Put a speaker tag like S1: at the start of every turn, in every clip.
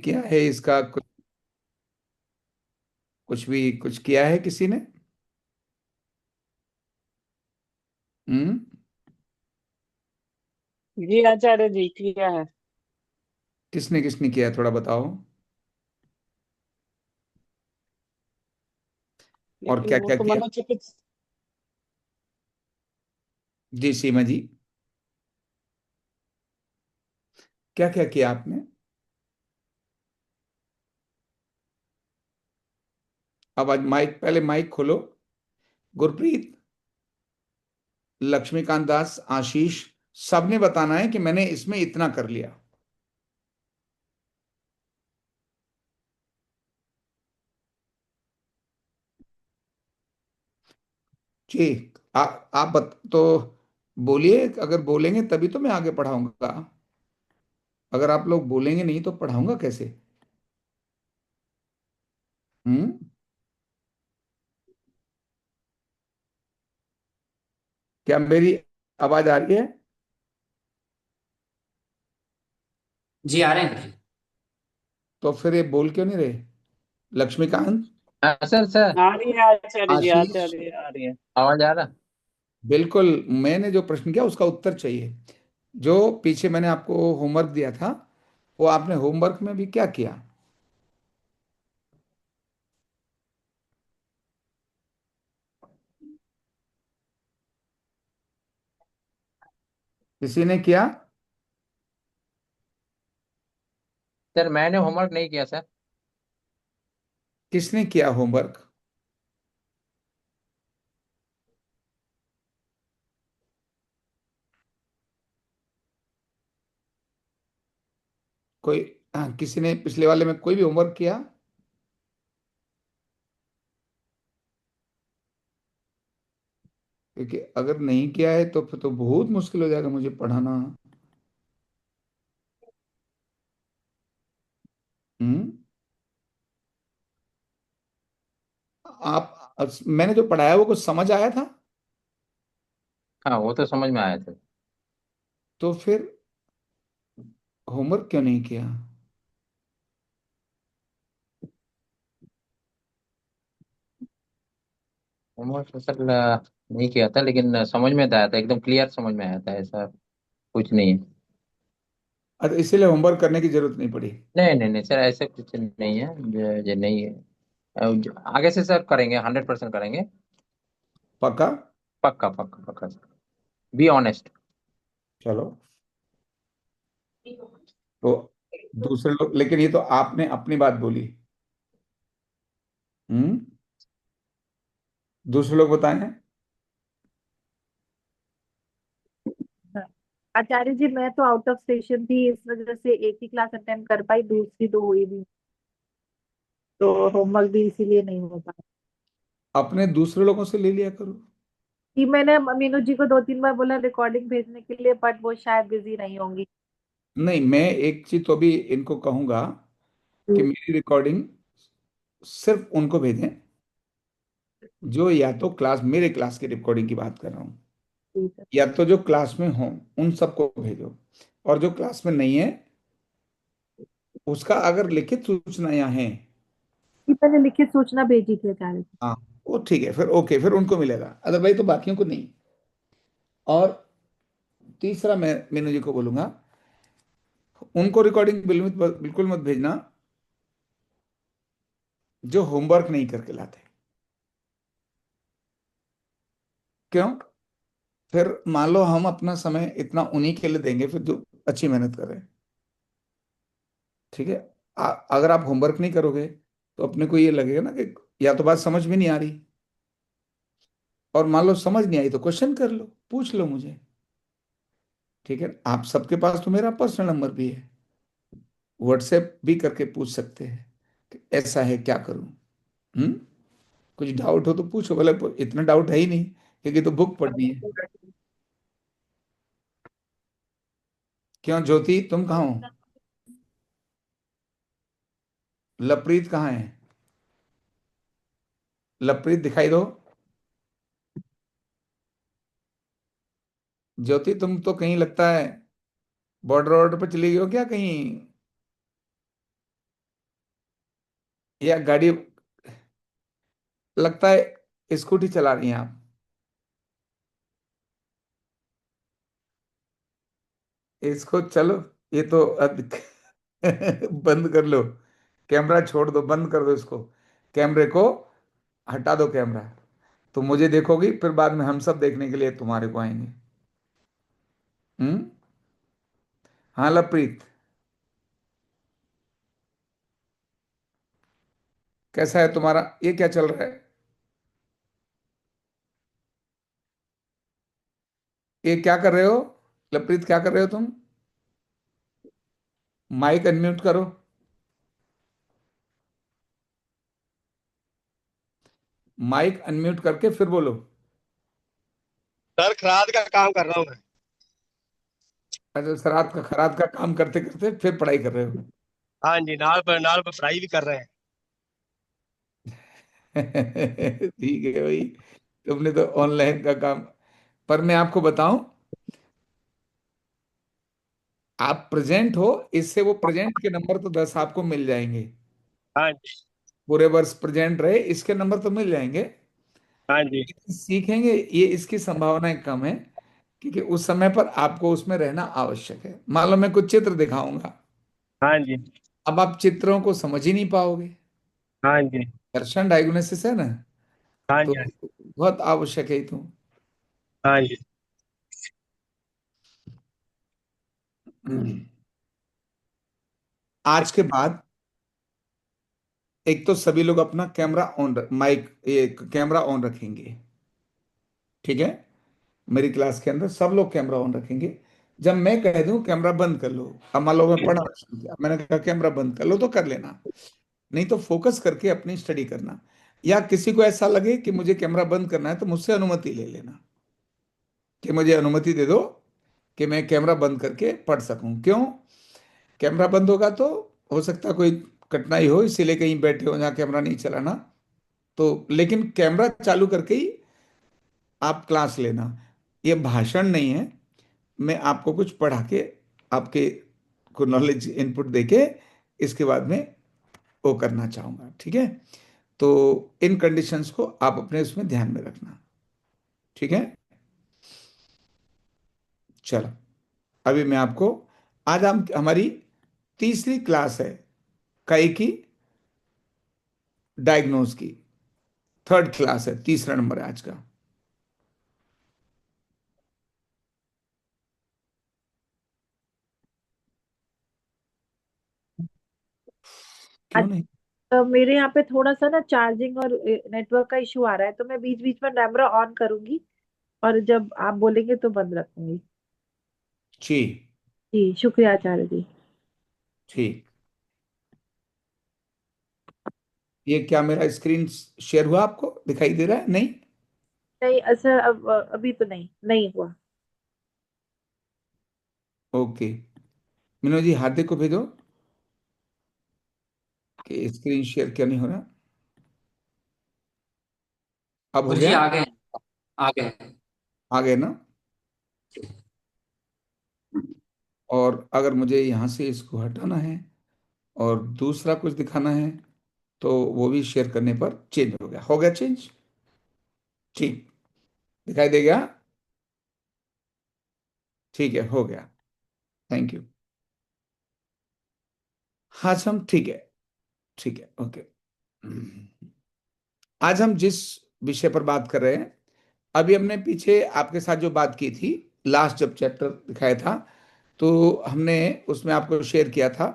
S1: किया है इसका कुछ भी कुछ किया है किसी ने? हम्म।
S2: जी आचार्य जी किया है।
S1: किसने किसने किया है, थोड़ा बताओ। और
S2: लेकिन
S1: क्या
S2: वो
S1: क्या
S2: तो
S1: किया?
S2: मनोचिकित्स।
S1: जी सीमा जी, क्या क्या किया आपने? अब आज माइक, पहले माइक खोलो। गुरप्रीत, लक्ष्मीकांत दास, आशीष, सबने बताना है कि मैंने इसमें इतना कर लिया। जी। आप तो बोलिए, अगर बोलेंगे तभी तो मैं आगे पढ़ाऊंगा। अगर आप लोग बोलेंगे नहीं तो पढ़ाऊंगा कैसे? हम्म। क्या मेरी आवाज आ रही है?
S3: जी आ रहे हैं।
S1: तो फिर ये बोल क्यों नहीं रहे? लक्ष्मीकांत,
S3: हाँ सर सर।
S2: आ रही है आचार्य जी,
S1: आशीष,
S2: आचार्य आ रही है।
S3: आवाज आ रहा।
S1: बिल्कुल। मैंने जो प्रश्न किया उसका उत्तर चाहिए। जो पीछे मैंने आपको होमवर्क दिया था, वो आपने होमवर्क में भी क्या किया? किसी ने किया?
S3: सर मैंने होमवर्क नहीं किया सर।
S1: किसने किया होमवर्क? कोई? हाँ, किसी ने पिछले वाले में कोई भी होमवर्क किया? क्योंकि अगर नहीं किया है तो फिर तो बहुत मुश्किल हो जाएगा मुझे पढ़ाना। हम्म। मैंने जो पढ़ाया वो कुछ समझ आया था?
S3: हाँ वो तो समझ में आया था।
S1: तो फिर होमवर्क क्यों नहीं किया?
S3: होमवर्क तो सर नहीं किया था, लेकिन समझ में तो आया था, एकदम क्लियर समझ में आया था, ऐसा कुछ नहीं है।
S1: अच्छा, इसीलिए होमवर्क करने की जरूरत नहीं पड़ी?
S3: नहीं नहीं नहीं सर, ऐसा कुछ नहीं है जो नहीं है। आगे से सर करेंगे, 100% करेंगे।
S1: पक्का?
S3: पक्का पक्का पक्का सर। Be honest.
S1: चलो। तो दूसरे लोग, लेकिन ये तो आपने अपनी बात बोली। हम्म। दूसरे लोग बताएं।
S4: आचार्य जी मैं तो आउट ऑफ स्टेशन थी, इस वजह से एक ही क्लास अटेंड कर पाई, दूसरी तो हुई नहीं, तो होमवर्क भी इसीलिए नहीं हो पाया।
S1: अपने दूसरे लोगों से ले लिया करो।
S4: कि मैंने मीनू जी को 2-3 बार बोला रिकॉर्डिंग भेजने के लिए, बट वो शायद बिजी नहीं होंगी।
S1: नहीं, मैं एक चीज तो भी इनको कहूंगा कि मेरी रिकॉर्डिंग सिर्फ उनको भेजें जो या तो क्लास, मेरे क्लास की रिकॉर्डिंग की बात कर रहा हूँ,
S4: ठीक है।
S1: या तो जो क्लास में हो उन सबको भेजो। और जो क्लास में नहीं है उसका अगर लिखित सूचनाएं हैं,
S4: कि मैंने लिखित सूचना भेजी थी आचार्य जी।
S1: हाँ, वो ठीक है, फिर ओके, फिर उनको मिलेगा, अदरवाइज तो बाकियों को नहीं। और तीसरा मैं मीनू जी को बोलूंगा, उनको रिकॉर्डिंग बिल्कुल बिल्कुल मत भेजना जो होमवर्क नहीं करके लाते। क्यों? फिर मान लो हम अपना समय इतना उन्हीं के लिए देंगे फिर जो अच्छी मेहनत कर रहे हैं। ठीक है। अगर आप होमवर्क नहीं करोगे तो अपने को ये लगेगा ना कि या तो बात समझ में नहीं आ रही, और मान लो समझ नहीं आई तो क्वेश्चन कर लो, पूछ लो मुझे। ठीक है, आप सबके पास तो मेरा पर्सनल नंबर भी है, व्हाट्सएप भी करके पूछ सकते हैं कि ऐसा है क्या करूं। हम्म। कुछ डाउट हो तो पूछो, बोले इतना डाउट है ही नहीं क्योंकि तो बुक पढ़नी है। क्यों ज्योति, तुम कहाँ हो? लवप्रीत कहाँ है? लवप्रीत दिखाई दो। ज्योति, तुम तो कहीं लगता है बॉर्डर वॉर्डर पर चली गई हो क्या कहीं? या गाड़ी, लगता है स्कूटी चला रही हैं आप। इसको चलो, ये तो बंद कर लो, कैमरा छोड़ दो, बंद कर दो इसको, कैमरे को हटा दो कैमरा। तो मुझे देखोगी, फिर बाद में हम सब देखने के लिए तुम्हारे को आएंगे। हम्म। हाँ लवप्रीत, कैसा है तुम्हारा, ये क्या चल रहा है? ये क्या कर रहे हो? लवप्रीत क्या कर रहे हो तुम? माइक अनम्यूट करो। माइक अनम्यूट करके फिर बोलो।
S5: सर खराद का काम कर रहा हूँ मैं।
S1: अच्छा, खराद का काम करते करते फिर पढ़ाई कर रहे हो?
S5: हाँ जी, नाल पर फ्राई भी कर रहे हैं।
S1: ठीक है भाई, तुमने तो ऑनलाइन का काम। पर मैं आपको बताऊं, आप प्रेजेंट हो, इससे वो प्रेजेंट के नंबर तो 10 आपको मिल जाएंगे।
S5: हाँ जी।
S1: पूरे वर्ष प्रेजेंट रहे, इसके नंबर तो मिल जाएंगे।
S5: हाँ जी।
S1: सीखेंगे ये, इसकी संभावनाएं कम है, क्योंकि उस समय पर आपको उसमें रहना आवश्यक है। मान लो मैं कुछ चित्र दिखाऊंगा,
S5: हाँ जी।
S1: अब आप चित्रों को समझ ही नहीं पाओगे।
S5: हाँ जी।
S1: दर्शन डायग्नोसिस है ना,
S5: हाँ
S1: तो
S5: जी।
S1: बहुत आवश्यक है। तो
S5: हाँ जी।
S1: आज के बाद एक तो सभी लोग अपना कैमरा ऑन, माइक, ये कैमरा ऑन रखेंगे, ठीक है? मेरी क्लास के अंदर सब लोग कैमरा ऑन रखेंगे। जब मैं कह दूं कैमरा बंद कर लो, अब मान लो मैं पढ़ा शुरू किया, मैंने कहा कैमरा बंद कर लो, तो कर लेना, नहीं तो फोकस करके अपनी स्टडी करना। या किसी को ऐसा लगे कि मुझे कैमरा बंद करना है, तो मुझसे अनुमति ले लेना कि मुझे अनुमति दे दो कि मैं कैमरा बंद करके पढ़ सकूं। क्यों? कैमरा बंद होगा तो हो सकता है कोई कठिनाई हो, इसीलिए कहीं बैठे हो जहाँ कैमरा नहीं चलाना, तो लेकिन कैमरा चालू करके ही आप क्लास लेना। ये भाषण नहीं है, मैं आपको कुछ पढ़ा के, आपके को नॉलेज इनपुट देके, इसके बाद में वो करना चाहूंगा, ठीक है? तो इन कंडीशंस को आप अपने उसमें ध्यान में रखना, ठीक है? चलो, अभी मैं आपको, आज हम हमारी तीसरी क्लास है कई की, डायग्नोज की, थर्ड क्लास है, तीसरा नंबर है आज का। क्यों नहीं?
S4: मेरे यहाँ पे थोड़ा सा ना चार्जिंग और नेटवर्क का इशू आ रहा है, तो मैं बीच बीच में कैमरा ऑन करूंगी और जब आप बोलेंगे तो बंद रखूंगी।
S1: जी,
S4: जी शुक्रिया आचार्य जी।
S1: ठीक। ये क्या मेरा स्क्रीन शेयर हुआ, आपको दिखाई दे रहा है? नहीं?
S4: नहीं अच्छा, अब अभी तो नहीं नहीं हुआ।
S1: ओके, मीनू जी हार्दिक को भेजो कि स्क्रीन शेयर क्यों नहीं हो रहा। अब हो
S6: गुरुजी
S1: गया?
S6: आ गए। आ गए।
S1: आ गए ना? और अगर मुझे यहाँ से इसको हटाना है और दूसरा कुछ दिखाना है, तो वो भी शेयर करने पर चेंज हो गया, हो गया चेंज, ठीक, दिखाई दे गया? ठीक है, हो गया, थैंक यू। हाँ हम ठीक है, ठीक है, ओके। आज हम जिस विषय पर बात कर रहे हैं, अभी हमने पीछे आपके साथ जो बात की थी, लास्ट जब चैप्टर दिखाया था, तो हमने उसमें आपको शेयर किया था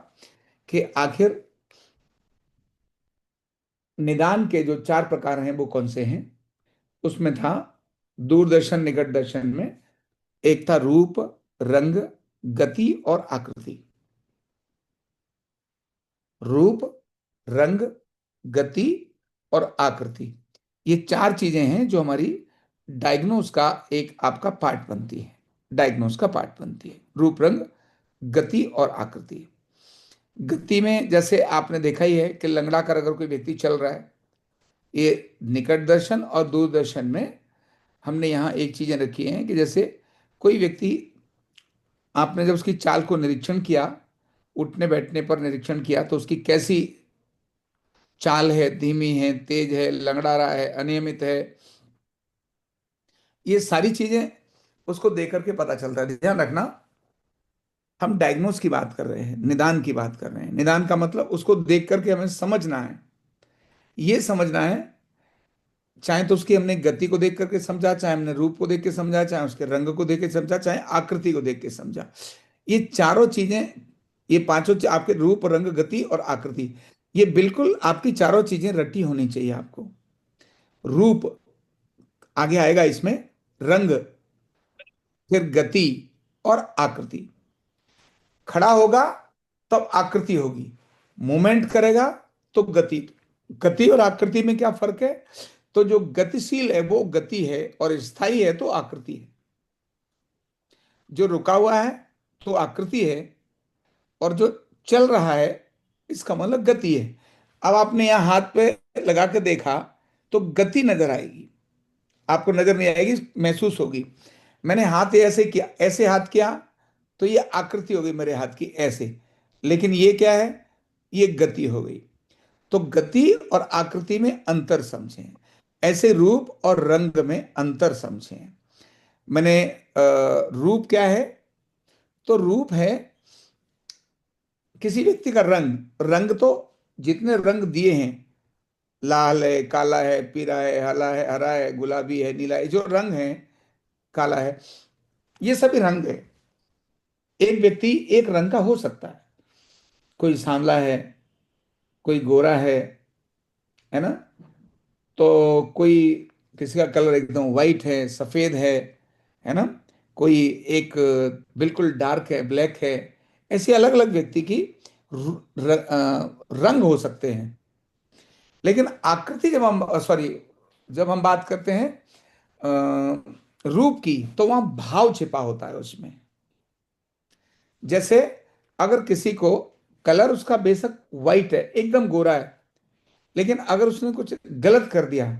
S1: कि आखिर निदान के जो 4 प्रकार हैं वो कौन से हैं। उसमें था दूरदर्शन निकट दर्शन में, एक था रूप, रंग, गति और आकृति। रूप, रंग, गति और आकृति, ये 4 चीजें हैं जो हमारी डायग्नोस का एक आपका पार्ट बनती है। डायग्नोस का पार्ट बनती है रूप, रंग, गति और आकृति। गति में जैसे आपने देखा ही है कि लंगड़ा कर अगर कोई व्यक्ति चल रहा है, ये निकट दर्शन और दूरदर्शन में हमने यहाँ एक चीजें रखी हैं कि जैसे कोई व्यक्ति, आपने जब उसकी चाल को निरीक्षण किया, उठने बैठने पर निरीक्षण किया, तो उसकी कैसी चाल है, धीमी है, तेज है, लंगड़ा रहा है, अनियमित है, ये सारी चीजें उसको देख करके पता चलता है। ध्यान रखना, हम डायग्नोस की बात कर रहे हैं, निदान की बात कर रहे हैं। निदान का मतलब उसको देख करके हमें समझना है, ये समझना है। चाहे तो उसकी हमने गति को देख करके समझा, चाहे हमने रूप को देख के समझा, चाहे उसके रंग को देख के समझा, चाहे आकृति को देख के समझा। ये चारों चीजें, ये पांचों आपके रूप, रंग, गति और आकृति, ये बिल्कुल आपकी चारों चीजें रटी होनी चाहिए आपको। रूप आगे आएगा इसमें, रंग, फिर गति और आकृति। खड़ा होगा तब आकृति होगी, मूवमेंट करेगा तो गति। गति और आकृति में क्या फर्क है? तो जो गतिशील है वो गति है, और स्थायी है तो आकृति है। जो रुका हुआ है तो आकृति है, और जो चल रहा है इसका मतलब गति है। अब आपने यहां हाथ पे लगा के देखा तो गति नजर आएगी, आपको नजर नहीं आएगी, महसूस होगी। मैंने हाथ ऐसे किया, ऐसे हाथ किया, तो ये आकृति हो गई मेरे हाथ की ऐसे, लेकिन ये क्या है? ये गति हो गई। तो गति और आकृति में अंतर समझें, ऐसे रूप और रंग में अंतर समझें। मैंने रूप क्या है? तो रूप है किसी व्यक्ति का रंग। रंग तो जितने रंग दिए हैं, लाल है, काला है, पीला है, हला है, हरा है, गुलाबी है, नीला है, जो रंग है, काला है, ये सभी रंग है। एक व्यक्ति एक रंग का हो सकता है, कोई सांवला है, कोई गोरा है ना, तो कोई, किसी का कलर एकदम वाइट है, सफेद है ना, कोई एक बिल्कुल डार्क है, ब्लैक है। ऐसी अलग अलग व्यक्ति की रंग हो सकते हैं। लेकिन आकृति जब हम, सॉरी, जब हम बात करते हैं रूप की, तो वहां भाव छिपा होता है उसमें। जैसे अगर किसी को कलर उसका बेशक वाइट है, एकदम गोरा है, लेकिन अगर उसने कुछ गलत कर दिया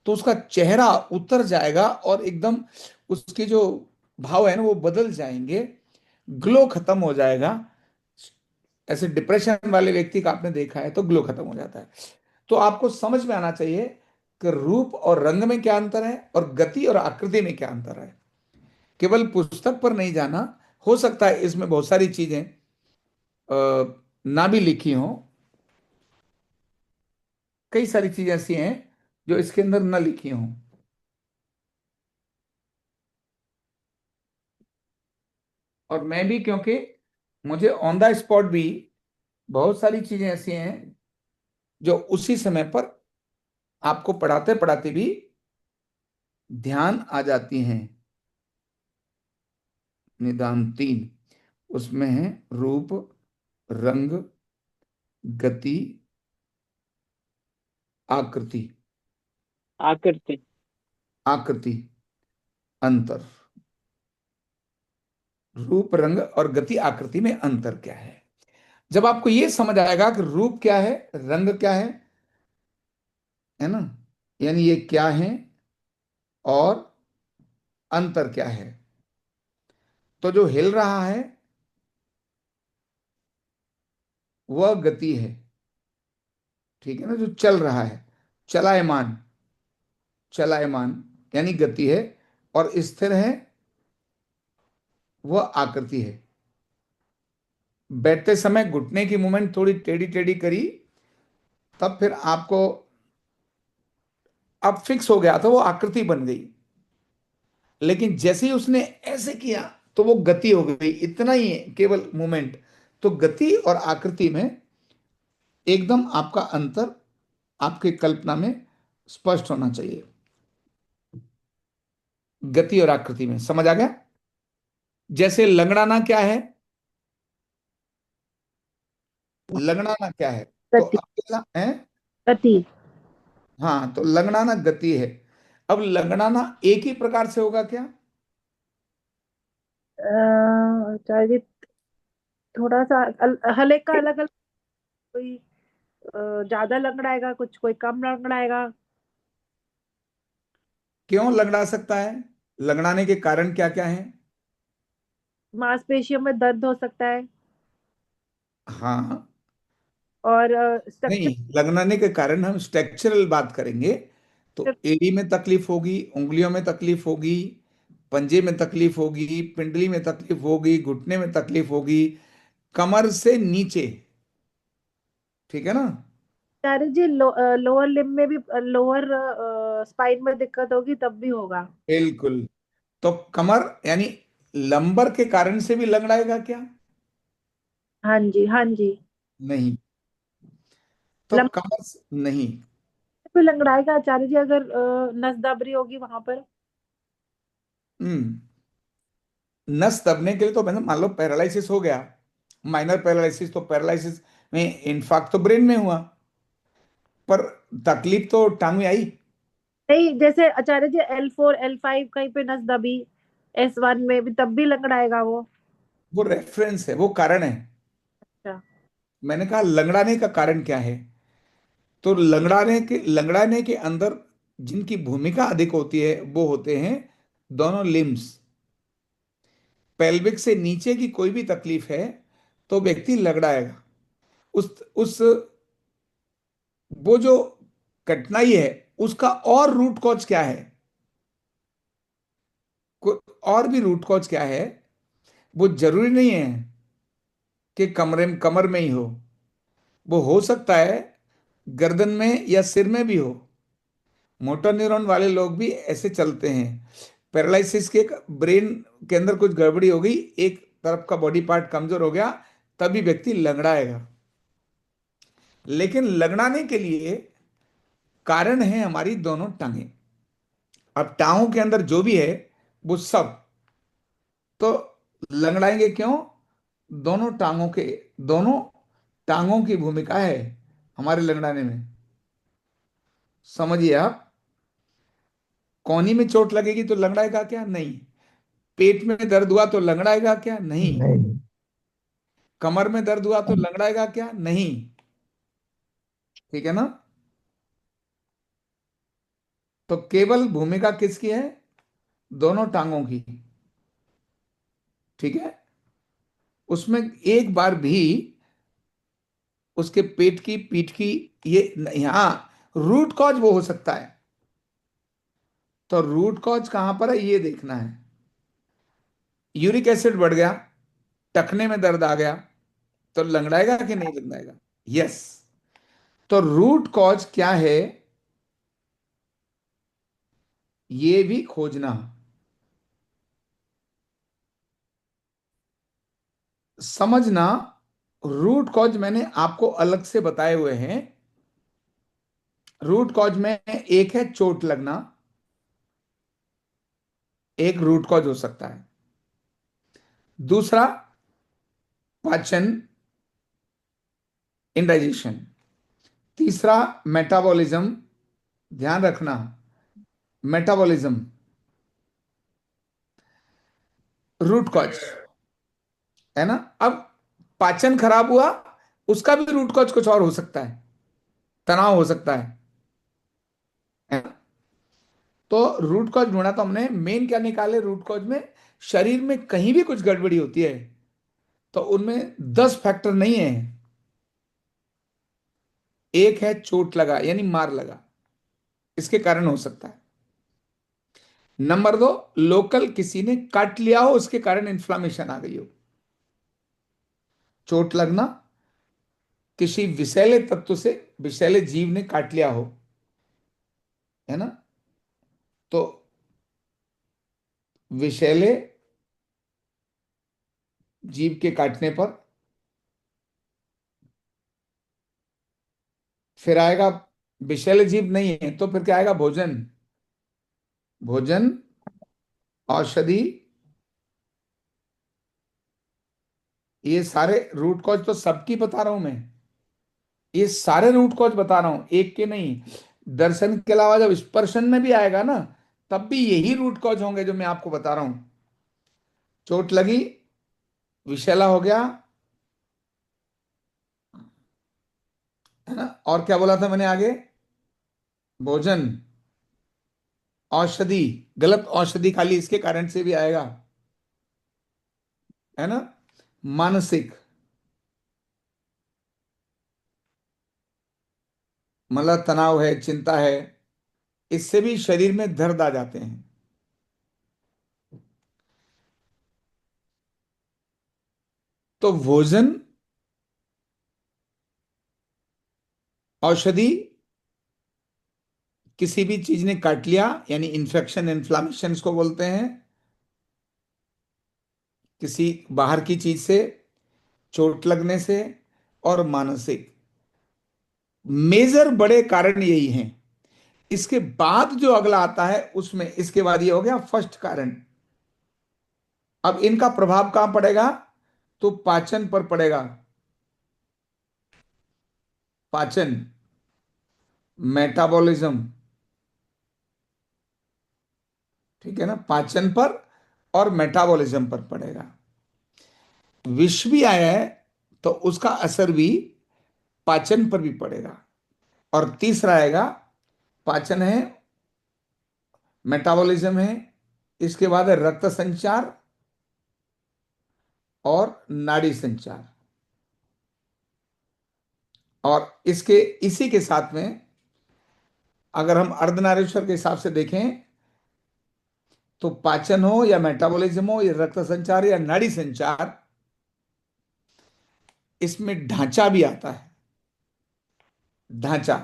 S1: तो उसका चेहरा उतर जाएगा, और एकदम उसके जो भाव है ना वो बदल जाएंगे, ग्लो खत्म हो जाएगा। ऐसे डिप्रेशन वाले व्यक्ति का आपने देखा है तो ग्लो खत्म हो जाता है। तो आपको समझ में आना चाहिए कि रूप और रंग में क्या अंतर है, और गति और आकृति में क्या अंतर है। केवल पुस्तक पर नहीं जाना, हो सकता है इसमें बहुत सारी चीजें ना भी लिखी हो, कई सारी चीजें ऐसी हैं जो इसके अंदर न लिखी हों। और मैं भी, क्योंकि मुझे ऑन द स्पॉट भी बहुत सारी चीजें ऐसी हैं जो उसी समय पर आपको पढ़ाते पढ़ाते भी ध्यान आ जाती हैं। निदान तीन, उसमें है रूप, रंग, गति, आकृति।
S2: आकृति।
S1: आकृति, अंतर। रूप, रंग और गति, आकृति में अंतर क्या है? जब आपको ये समझ आएगा कि रूप क्या है, रंग क्या है ना, यानी ये क्या है और अंतर क्या है, तो जो हिल रहा है वह गति है, ठीक है ना। जो चल रहा है, चलायमान, चलायमान यानी गति है, और स्थिर है वह आकृति है। बैठते समय घुटने की मूवमेंट थोड़ी टेढ़ी टेढ़ी करी, तब फिर आपको अब फिक्स हो गया, तो वो आकृति बन गई। लेकिन जैसे ही उसने ऐसे किया तो वो गति हो गई, इतना ही है केवल मूवमेंट। तो गति और आकृति में एकदम आपका अंतर आपकी कल्पना में स्पष्ट होना चाहिए। गति और आकृति में समझ आ गया? जैसे लंगड़ाना क्या है? लंगड़ाना क्या है? तो
S4: गति।
S1: अकेला है।
S4: गति।
S1: हाँ, तो लंगड़ाना गति है। अब लंगड़ाना एक ही प्रकार से होगा क्या?
S4: शायद थोड़ा सा हले का अलग अलग, कोई ज्यादा लंगड़ाएगा, कुछ कोई कम लंगड़ाएगा।
S1: क्यों लंगड़ा सकता है? लंगड़ाने के कारण क्या क्या है?
S4: मांसपेशियों में दर्द हो सकता है।
S1: हाँ,
S4: और
S1: नहीं,
S4: स्ट्रक्चर।
S1: लगनाने के कारण हम स्ट्रक्चरल बात करेंगे। तो एड़ी में तकलीफ होगी, उंगलियों में तकलीफ होगी, पंजे में तकलीफ होगी, पिंडली में तकलीफ होगी, घुटने में तकलीफ होगी, कमर से नीचे। ठीक है ना?
S4: आचार्य जी लोअर लिम्ब में भी, लोअर स्पाइन में दिक्कत होगी तब भी होगा?
S1: बिल्कुल। तो कमर यानी लंबर के कारण से भी लंगड़ाएगा क्या?
S4: हाँ जी, हाँ जी।
S1: नहीं। तो
S4: लंबा
S1: कमर नहीं।
S4: भी लंगड़ाएगा आचार्य जी, अगर नस दबरी होगी वहां पर?
S1: हम्म। नस दबने के लिए तो मैंने, मान लो पैरालिसिस हो गया, माइनर पैरालिसिस, तो पैरालिसिस में इन्फाक्ट तो ब्रेन में हुआ, पर तकलीफ तो टांग में आई।
S4: नहीं, जैसे आचार्य जी L4 L5 कहीं पे नस दबी, S1 में भी तब भी लंगड़ाएगा वो?
S1: वो रेफरेंस है, वो कारण है।
S4: अच्छा।
S1: मैंने कहा लंगड़ाने का कारण क्या है। तो लंगड़ाने के अंदर जिनकी भूमिका अधिक होती है वो होते हैं दोनों लिम्स। पेल्विक से नीचे की कोई भी तकलीफ है तो व्यक्ति लंगड़ाएगा। उस वो जो कठिनाई है उसका और रूट कॉज क्या है, और भी रूट कॉज क्या है। वो जरूरी नहीं है कि कमर में ही हो, वो हो सकता है गर्दन में या सिर में भी हो। मोटर न्यूरॉन वाले लोग भी ऐसे चलते हैं। पैरालिसिस के ब्रेन के अंदर कुछ गड़बड़ी हो गई, एक तरफ का बॉडी पार्ट कमजोर हो गया, तभी व्यक्ति लंगड़ाएगा। लेकिन लंगड़ाने के लिए कारण है हमारी दोनों टांगें। अब टांगों के अंदर जो भी है वो सब, तो लंगड़ाएंगे क्यों? दोनों टांगों के, दोनों टांगों की भूमिका है हमारे लंगड़ाने में। समझिए आप, कोहनी में चोट लगेगी तो लंगड़ाएगा क्या? नहीं। पेट में दर्द हुआ तो लंगड़ाएगा क्या? नहीं।
S3: नहीं।
S1: कमर में दर्द हुआ तो लंगड़ाएगा क्या? नहीं। ठीक है ना? तो केवल भूमिका किसकी है? दोनों टांगों की। ठीक है। उसमें एक बार भी उसके पेट की, पीठ की, ये हाँ, रूट कॉज वो हो सकता है। तो रूट कॉज कहां पर है ये देखना है। यूरिक एसिड बढ़ गया, टखने में दर्द आ गया, तो लंगड़ाएगा कि नहीं लंगड़ाएगा? यस। तो रूट कॉज क्या है ये भी खोजना, समझना। रूट कॉज मैंने आपको अलग से बताए हुए हैं। रूट कॉज में एक है चोट लगना, एक रूट कॉज हो सकता है। दूसरा पाचन, इंडाइजेशन। तीसरा मेटाबॉलिज्म, ध्यान रखना, मेटाबॉलिज्म रूट कॉज है ना। अब पाचन खराब हुआ, उसका भी रूट कॉज कुछ और हो सकता है, तनाव हो सकता है ना? तो रूट कॉज ढूंढा तो हमने मेन क्या निकाले रूट कॉज में। शरीर में कहीं भी कुछ गड़बड़ी होती है तो उनमें 10 फैक्टर नहीं है। एक है चोट लगा यानी मार लगा, इसके कारण हो सकता है। नंबर 2, लोकल किसी ने काट लिया हो, उसके कारण इन्फ्लामेशन आ गई हो। चोट लगना, किसी विषैले तत्व से, विषैले जीव ने काट लिया हो, है ना। तो विषैले जीव के काटने पर फिर आएगा, विषैले जीव नहीं है तो फिर क्या आएगा? भोजन, भोजन, औषधि। ये सारे रूट कॉज तो सबकी बता रहा हूं मैं, ये सारे रूट कॉज बता रहा हूं, एक के नहीं। दर्शन के अलावा जब स्पर्शन में भी आएगा ना, तब भी यही रूट कॉज होंगे जो मैं आपको बता रहा हूं। चोट लगी, विषैला हो गया, है ना। और क्या बोला था मैंने आगे? भोजन, औषधि, गलत औषधि खा ली इसके कारण से भी आएगा, है ना। मानसिक, मतलब तनाव है, चिंता है, इससे भी शरीर में दर्द आ जाते हैं। तो भोजन, औषधि, किसी भी चीज ने काट लिया, यानी इन्फेक्शन, इन्फ्लामेशन इसको बोलते हैं, किसी बाहर की चीज से, चोट लगने से, और मानसिक, मेजर बड़े कारण यही हैं। इसके बाद जो अगला आता है उसमें, इसके बाद ये हो गया फर्स्ट कारण। अब इनका प्रभाव कहां पड़ेगा? तो पाचन पर पड़ेगा। पाचन, मेटाबॉलिज्म, ठीक है ना, पाचन पर और मेटाबॉलिज्म पर पड़ेगा। विष भी आया है तो उसका असर भी पाचन पर भी पड़ेगा। और तीसरा आएगा, पाचन है, मेटाबॉलिज्म है, इसके बाद है रक्त संचार और नाड़ी संचार। और इसके इसी के साथ में अगर हम अर्धनारीश्वर के हिसाब से देखें, तो पाचन हो या मेटाबॉलिज्म हो या रक्त संचार या नाड़ी संचार, इसमें ढांचा भी आता है। ढांचा,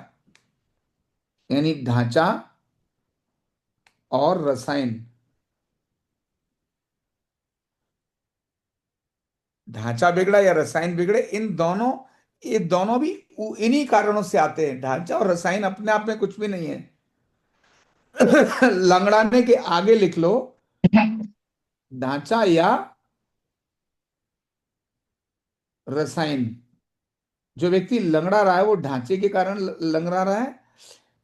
S1: यानी ढांचा और रसायन। ढांचा बिगड़ा या रसायन बिगड़े, इन दोनों, ये दोनों भी इन्हीं कारणों से आते हैं। ढांचा और रसायन अपने आप में कुछ भी नहीं है। लंगड़ाने के आगे लिख लो, ढांचा या रसायन। जो व्यक्ति लंगड़ा रहा है वो ढांचे के कारण लंगड़ा रहा है,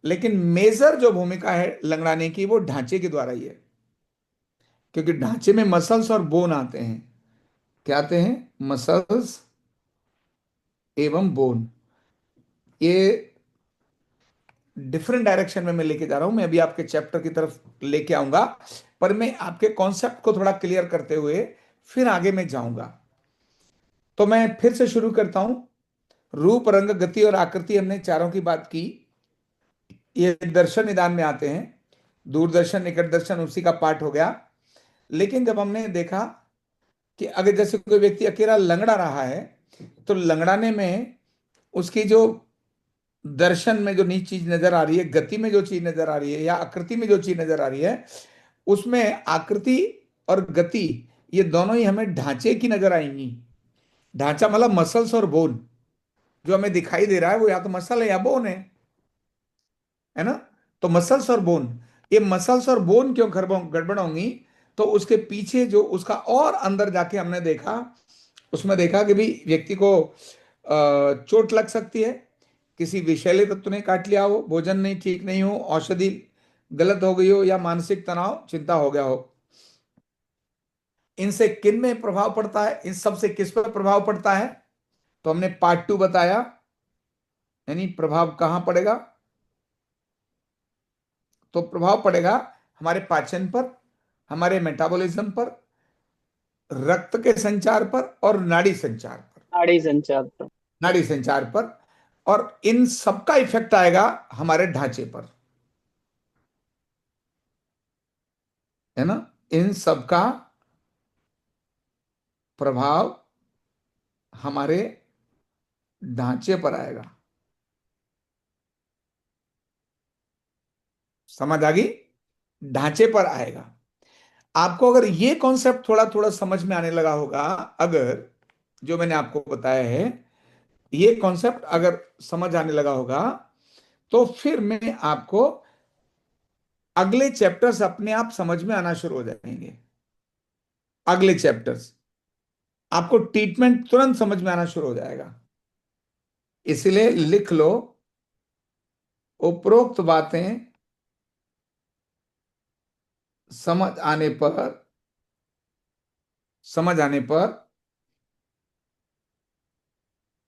S1: लेकिन मेजर जो भूमिका है लंगड़ाने की वो ढांचे के द्वारा ही है। क्योंकि ढांचे में मसल्स और बोन आते हैं। क्या आते हैं? मसल्स एवं बोन। ये डिफरेंट डायरेक्शन में मैं लेके जा रहा हूं, मैं अभी आपके चैप्टर की तरफ लेके आऊंगा, पर मैं आपके कॉन्सेप्ट को थोड़ा क्लियर करते हुए फिर आगे मैं जाऊंगा। तो मैं फिर से शुरू करता हूं। रूप, रंग, गति और आकृति, हमने चारों की बात की। ये दर्शन निदान में आते हैं। दूरदर्शन, निकट दर्शन उसी का पार्ट हो गया। लेकिन जब हमने देखा कि अगर जैसे कोई व्यक्ति अकेला लंगड़ा रहा है, तो लंगड़ाने में उसकी जो दर्शन में जो नई चीज नजर आ रही है, गति में जो चीज नजर आ रही है, या आकृति में जो चीज नजर आ रही है, उसमें आकृति और गति, ये दोनों ही हमें ढांचे की नजर आएंगी। ढांचा मतलब मसल्स और बोन। जो हमें दिखाई दे रहा है वो या तो मसल है या बोन है ना। तो मसल्स और बोन, ये मसल्स और बोन क्यों गड़बड़ होंगी? तो उसके पीछे जो उसका और अंदर जाके हमने देखा, उसमें देखा कि भी व्यक्ति को चोट लग सकती है, किसी विषैले तत्व ने काट लिया हो, भोजन नहीं ठीक नहीं हो, औषधि गलत हो गई हो, या मानसिक तनाव, चिंता हो गया हो। इनसे किन में प्रभाव पड़ता है, इन सब से किस पर प्रभाव पड़ता है? तो हमने पार्ट 2 बताया, यानी प्रभाव कहां पड़ेगा? तो प्रभाव पड़ेगा हमारे पाचन पर, हमारे मेटाबॉलिज्म पर, रक्त के संचार पर और नाड़ी संचार पर।
S2: नाड़ी संचार तो।
S1: नाड़ी संचार पर। और इन सबका इफेक्ट आएगा हमारे ढांचे पर, है ना। इन सबका प्रभाव हमारे ढांचे पर आएगा। समझ आ गई? ढांचे पर आएगा। आपको अगर ये कॉन्सेप्ट थोड़ा थोड़ा समझ में आने लगा होगा, अगर जो मैंने आपको बताया है, ये कॉन्सेप्ट अगर समझ आने लगा होगा, तो फिर मैं आपको अगले चैप्टर्स अपने आप समझ में आना शुरू हो जाएंगे। अगले चैप्टर्स आपको ट्रीटमेंट तुरंत समझ में आना शुरू हो जाएगा। इसलिए लिख लो, उपरोक्त बातें समझ आने पर, समझ आने पर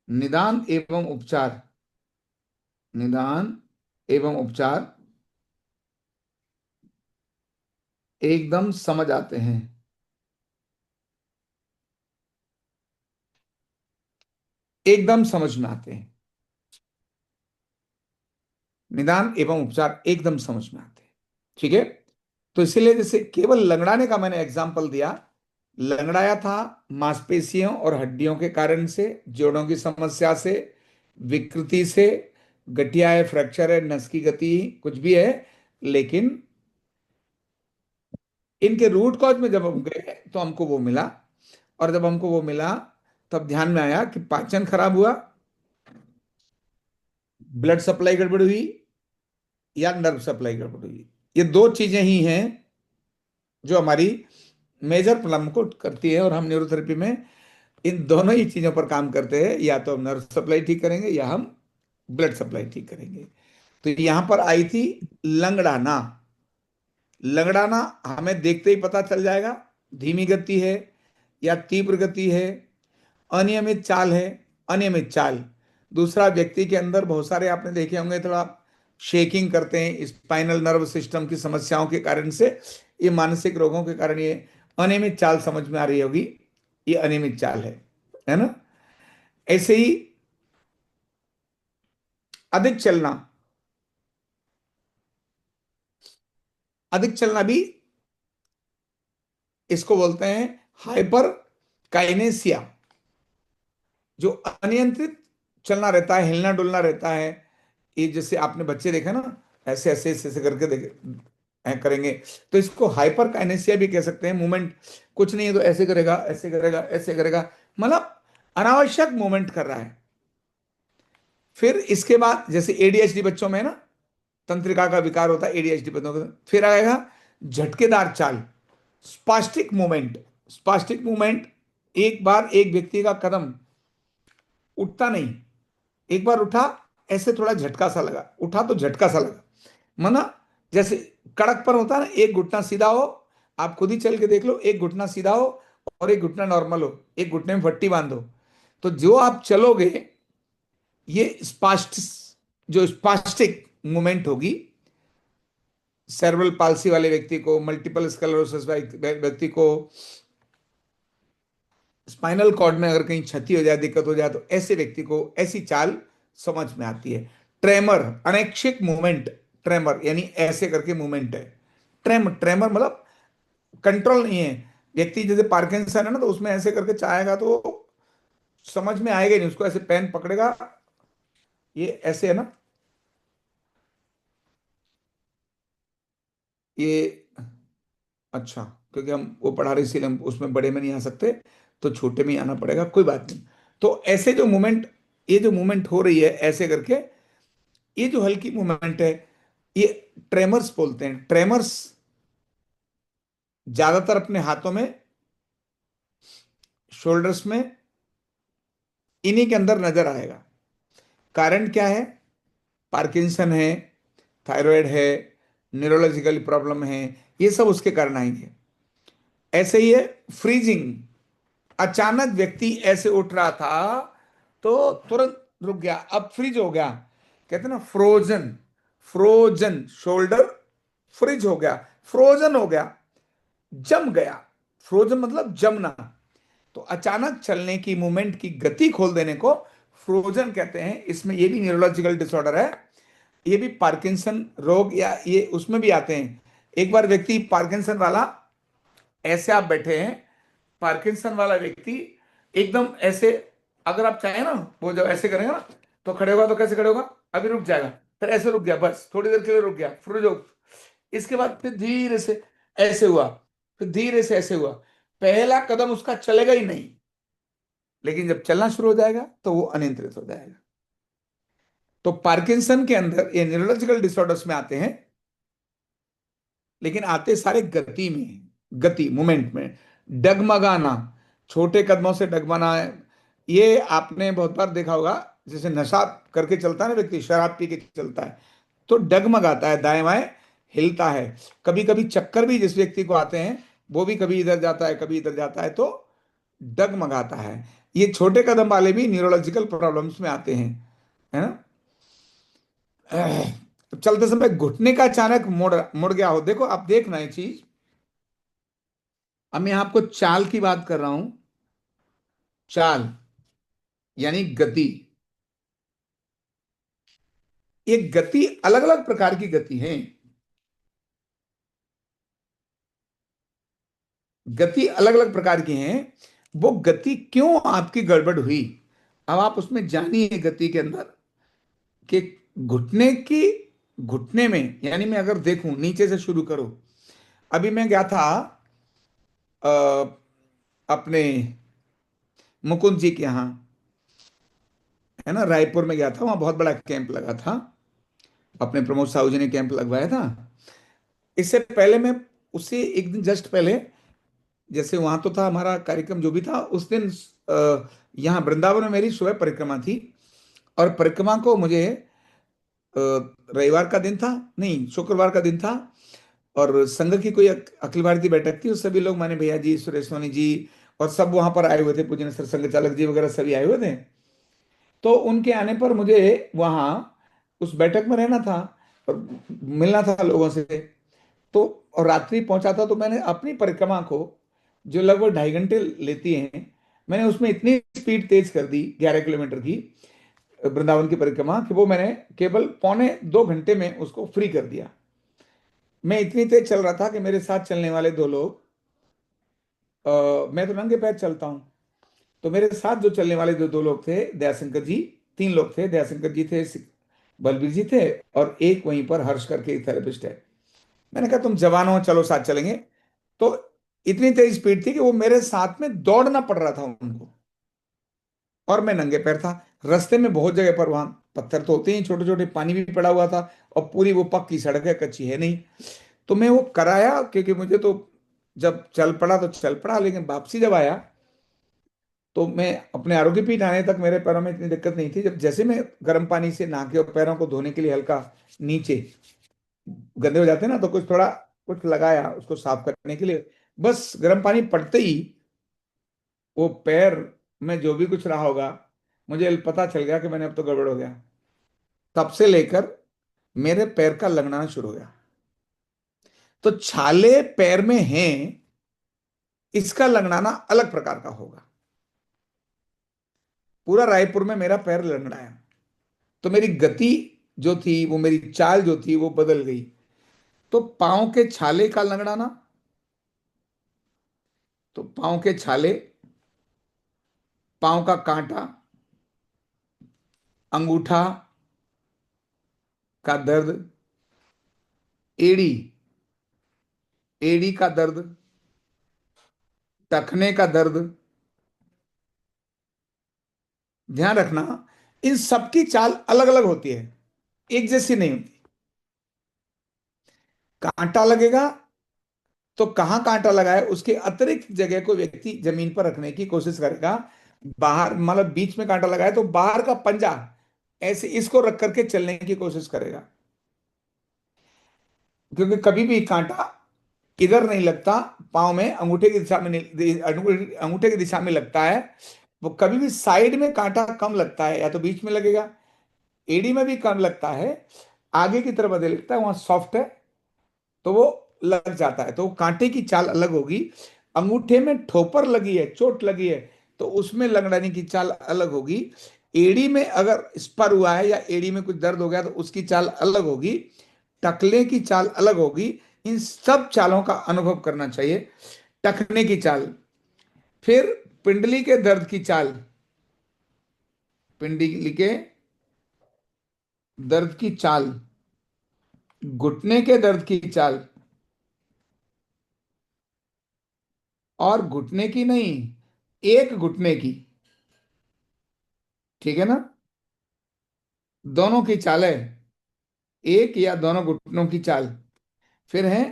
S1: निदान एवं उपचार, निदान एवं उपचार एकदम समझ आते हैं। एकदम समझ में आते हैं। निदान एवं उपचार एकदम समझ में आते हैं। ठीक है, तो इसीलिए जैसे केवल लंगड़ाने का मैंने एग्जाम्पल दिया, लंगड़ाया था मांसपेशियों और हड्डियों के कारण से, जोड़ों की समस्या से, विकृति से, गठिया है, फ्रैक्चर है, नस की गति, कुछ भी है, लेकिन इनके रूट कॉज में जब हम गए तो हमको वो मिला। और जब हमको वो मिला तब ध्यान में आया कि पाचन खराब हुआ, ब्लड सप्लाई गड़बड़ हुई, या नर्व सप्लाई गड़बड़ हुई। ये दो चीजें ही हैं जो हमारी मेजर प्रॉब्लम को करती है, और हम न्यूरोथेरेपी में इन दोनों ही चीजों पर काम करते हैं। या तो हम नर्व सप्लाई ठीक करेंगे या हम ब्लड सप्लाई ठीक करेंगे। तो यहां पर आई थी लंगड़ाना। लंगड़ाना हमें देखते ही पता चल जाएगा, धीमी गति है या तीव्र गति है, अनियमित चाल है, अनियमित चाल। दूसरा, व्यक्ति के अंदर बहुत सारे आपने देखे होंगे, थोड़ा शेकिंग करते हैं, स्पाइनल नर्व सिस्टम की समस्याओं के कारण से, ये मानसिक रोगों के कारण ये अनियमित चाल समझ में आ रही होगी, ये अनियमित चाल है ना। ऐसे ही अधिक चलना, अधिक चलना भी इसको बोलते हैं हाइपर काइनेसिया। जो अनियंत्रित चलना रहता है, हिलना डुलना रहता है, ये जैसे आपने बच्चे देखे ना, ऐसे ऐसे ऐसे ऐसे करके देखे करेंगे, तो इसको हाइपर काइनेसिया भी कह सकते हैं। मूवमेंट कुछ नहीं है तो ऐसे करेगा, ऐसे करेगा, ऐसे करेगा, मतलब अनावश्यक मूवमेंट कर रहा है। फिर इसके बाद जैसे एडीएचडी बच्चों में है ना, तंत्रिका का विकार होता है एडीएचडी बच्चों का। फिर आएगा झटकेदार चाल, स्पास्टिक मूवमेंट। स्पास्टिक मूवमेंट, एक बार एक व्यक्ति का कदम उठता नहीं, एक बार उठा, ऐसे थोड़ा झटका सा लगा, उठा तो झटका सा लगा, माना जैसे कड़क पर होता है ना, एक घुटना सीधा हो, आप खुद ही चल के देख लो, एक घुटना सीधा हो और एक घुटना नॉर्मल हो, एक घुटने में पट्टी बांधो, तो जो आप चलोगे, ये स्पास्ट, जो स्पास्टिक मूवमेंट होगी, सेरेब्रल पाल्सी वाले व्यक्ति को, मल्टीपल स्क्लेरोसिस व्यक्ति को, स्पाइनल कॉर्ड में अगर कहीं क्षति हो जाए, दिक्कत हो जाए, तो ऐसे व्यक्ति को ऐसी चाल समझ में आती है। ट्रेमर, अनैच्छिक मूवमेंट, ट्रेमर यानी ऐसे करके मूवमेंट है। ट्रेमर मतलब कंट्रोल नहीं है। व्यक्ति जैसे पार्किंसन है ना, तो उसमें ऐसे करके चाहेगा तो समझ में आएगा ही नहीं उसको, ऐसे पेन पकड़ेगा, ये ऐसे है ना, ये अच्छा, क्योंकि हम वो पढ़ा रहे इसीलिए हम उसमें बड़े में नहीं आ सकते, तो छोटे में ही आना पड़ेगा, कोई बात नहीं। तो ऐसे जो मूवमेंट, ये जो मूवमेंट हो रही है ऐसे करके, ये जो हल्की मूवमेंट है, ये ट्रेमर्स बोलते हैं। ट्रेमर्स ज्यादातर अपने हाथों में, शोल्डर्स में, इन्हीं के अंदर नजर आएगा। कारण क्या है? पार्किंसन है, थायराइड है, न्यूरोलॉजिकल प्रॉब्लम है, ये सब उसके कारण आएंगे। ऐसे ही है फ्रीजिंग, अचानक व्यक्ति ऐसे उठ रहा था तो तुरंत रुक गया, अब फ्रीज हो गया, कहते हैं ना फ्रोजन। फ्रोजन शोल्डर, फ्रीज हो गया, फ्रोजन हो गया, जम गया। फ्रोजन मतलब जमना। तो अचानक चलने की, मूवमेंट की गति खोल देने को फ्रोजन कहते हैं। इसमें ये भी न्यूरोलॉजिकल डिसऑर्डर है, ये भी पार्किंसन रोग या ये उसमें भी आते हैं। एक बार व्यक्ति पार्किंसन वाला, ऐसे आप बैठे हैं, पार्किंसन वाला व्यक्ति एकदम ऐसे, अगर आप चाहें ना, वो जब ऐसे करेंगे ना, तो खड़े होगा तो कैसे खड़े होगा, अभी रुक जाएगा, फिर ऐसे रुक गया, बस थोड़ी देर के लिए रुक गया, फिर जो, इसके बाद फिर धीरे से ऐसे हुआ, फिर धीरे से ऐसे हुआ। पहला कदम उसका चलेगा ही नहीं, लेकिन जब चलना शुरू हो जाएगा तो वो अनियंत्रित हो जाएगा। तो पार्किंसन के अंदर ये न्यूरोलॉजिकल डिसऑर्डर्स में आते हैं, लेकिन आते सारे गति में, गति मूवमेंट में। डगमगाना, छोटे कदमों से डगमगाना है, ये आपने बहुत बार देखा होगा, जैसे नशा करके चलता है ना व्यक्ति, शराब पी के चलता है तो डगमगाता है, दाएं बाएं हिलता है। कभी कभी चक्कर भी जिस व्यक्ति को आते हैं, वो भी कभी इधर जाता है कभी इधर जाता है, तो डगमगाता है। ये छोटे कदम वाले भी न्यूरोलॉजिकल प्रॉब्लम्स में आते हैं, है ना। चलते समय घुटने का अचानक मुड़ मुड़ गया हो, देखो आप देखना ये चीज, अब मैं आपको चाल की बात कर रहा हूं। चाल यानी गति, ये गति अलग अलग प्रकार की गति है, गति अलग अलग प्रकार की हैं। वो गति क्यों आपकी गड़बड़ हुई, अब आप उसमें जानिए गति के अंदर कि घुटने की, घुटने में, यानी मैं अगर देखूं नीचे से शुरू करूं। अभी मैं गया था अ, अपने मुकुंद जी के यहाँ, है ना, रायपुर में गया था, वहां बहुत बड़ा कैंप लगा था, अपने प्रमोद साहू जी ने कैंप लगवाया था। इससे पहले मैं, उससे एक दिन जस्ट पहले, जैसे वहां तो था हमारा कार्यक्रम जो भी था उस दिन, यहाँ वृंदावन में मेरी सुबह परिक्रमा थी, और परिक्रमा को मुझे रविवार का दिन था, नहीं शुक्रवार का दिन था, और संघ की कोई अखिल भारतीय बैठक थी, उस सभी लोग, माने भैया जी, सुरेश सोनी जी, और सब वहां पर आए हुए थे, पूजन सर संघ चालक जी वगैरह सभी आए हुए थे। तो उनके आने पर मुझे वहां उस बैठक में रहना था और मिलना था लोगों से। तो और रात्रि पहुंचा था, तो मैंने अपनी परिक्रमा को, जो लगभग 2.5 घंटे लेती है, मैंने उसमें इतनी स्पीड तेज कर दी, 11 किलोमीटर की वृंदावन की परिक्रमा, कि वो मैंने केवल 1.25 घंटे में उसको फ्री कर दिया। मैं इतनी तेज चल रहा था कि मेरे साथ चलने वाले दो लोग, मैं तो नंगे पैर चलता हूँ, तो मेरे साथ जो चलने वाले जो दो लोग थे, दयाशंकर जी, 3 लोग थे, दयाशंकर जी थे, बलबीर जी थे, और एक वहीं पर हर्ष करके एक थेरेपिस्ट है। मैंने कहा तुम जवान हो, चलो साथ चलेंगे। तो इतनी तेज स्पीड थी कि वो मेरे साथ में दौड़ना पड़ रहा था उनको, और मैं नंगे पैर था। रास्ते में बहुत जगह पर वहां पत्थर तो होते ही छोटे छोटे, पानी भी पड़ा हुआ था, और पूरी वो पक्की सड़क है, कच्ची है नहीं। तो मैं वो कराया, क्योंकि मुझे तो, जब चल पड़ा तो चल पड़ा, लेकिन वापसी जब आया तो मैं अपने आरोग्य पीठ आने तक मेरे पैरों में इतनी दिक्कत नहीं थी। जब जैसे मैं गर्म पानी से नहा के और पैरों को धोने के लिए हल्का नीचे गंदे हो जाते हैं ना, तो कुछ थोड़ा कुछ लगाया उसको साफ करने के लिए, बस गर्म पानी पड़ते ही वो पैर में जो भी कुछ रहा होगा, मुझे पता चल गया कि मैंने अब तो गड़बड़ हो गया। तब से लेकर मेरे पैर का लंगड़ाना शुरू हो गया। तो छाले पैर में हैं, इसका लंगड़ाना अलग प्रकार का होगा। पूरा रायपुर में मेरा पैर लंगड़ाया, तो मेरी गति जो थी, वो मेरी चाल जो थी, वो बदल गई। तो पांव के छाले का लंगड़ाना, तो पांव के छाले, पांव का कांटा, अंगूठा का दर्द, एड़ी, एड़ी का दर्द, टखने का दर्द। ध्यान रखना, इन सबकी चाल अलग अलग होती है, एक जैसी नहीं होती। कांटा लगेगा तो कहाँ कांटा लगा है, उसके अतिरिक्त जगह को व्यक्ति जमीन पर रखने की कोशिश करेगा। बाहर, मतलब बीच में कांटा लगा है तो बाहर का पंजा ऐसे इसको रख करके चलने की कोशिश करेगा, क्योंकि कभी भी कांटा इधर नहीं लगता, पाँव में अंगूठे की दिशा में नहीं, अंगूठे की दिशा में लगता है। वो कभी भी साइड में कांटा कम लगता है, या तो बीच में लगेगा, एड़ी में भी कम लगता है, आगे की तरफ अधिक लगता है, वहां सॉफ्ट है तो वो लग जाता है, तो वो कांटे की चाल अलग होगी। अंगूठे में ठोपर लगी है, चोट लगी है, तो उसमें लंगड़ाने की चाल अलग होगी। एड़ी में अगर स्पर हुआ है या एड़ी में कुछ दर्द हो गया तो उसकी चाल अलग होगी, टकले की चाल अलग होगी। इन सब चालों का अनुभव करना चाहिए। टखने की चाल, फिर पिंडली के दर्द की चाल, पिंडली के दर्द की चाल, घुटने के दर्द की चाल, और घुटने की नहीं, एक घुटने की, ठीक है ना, दोनों की चाल है, एक या दोनों घुटनों की चाल। फिर है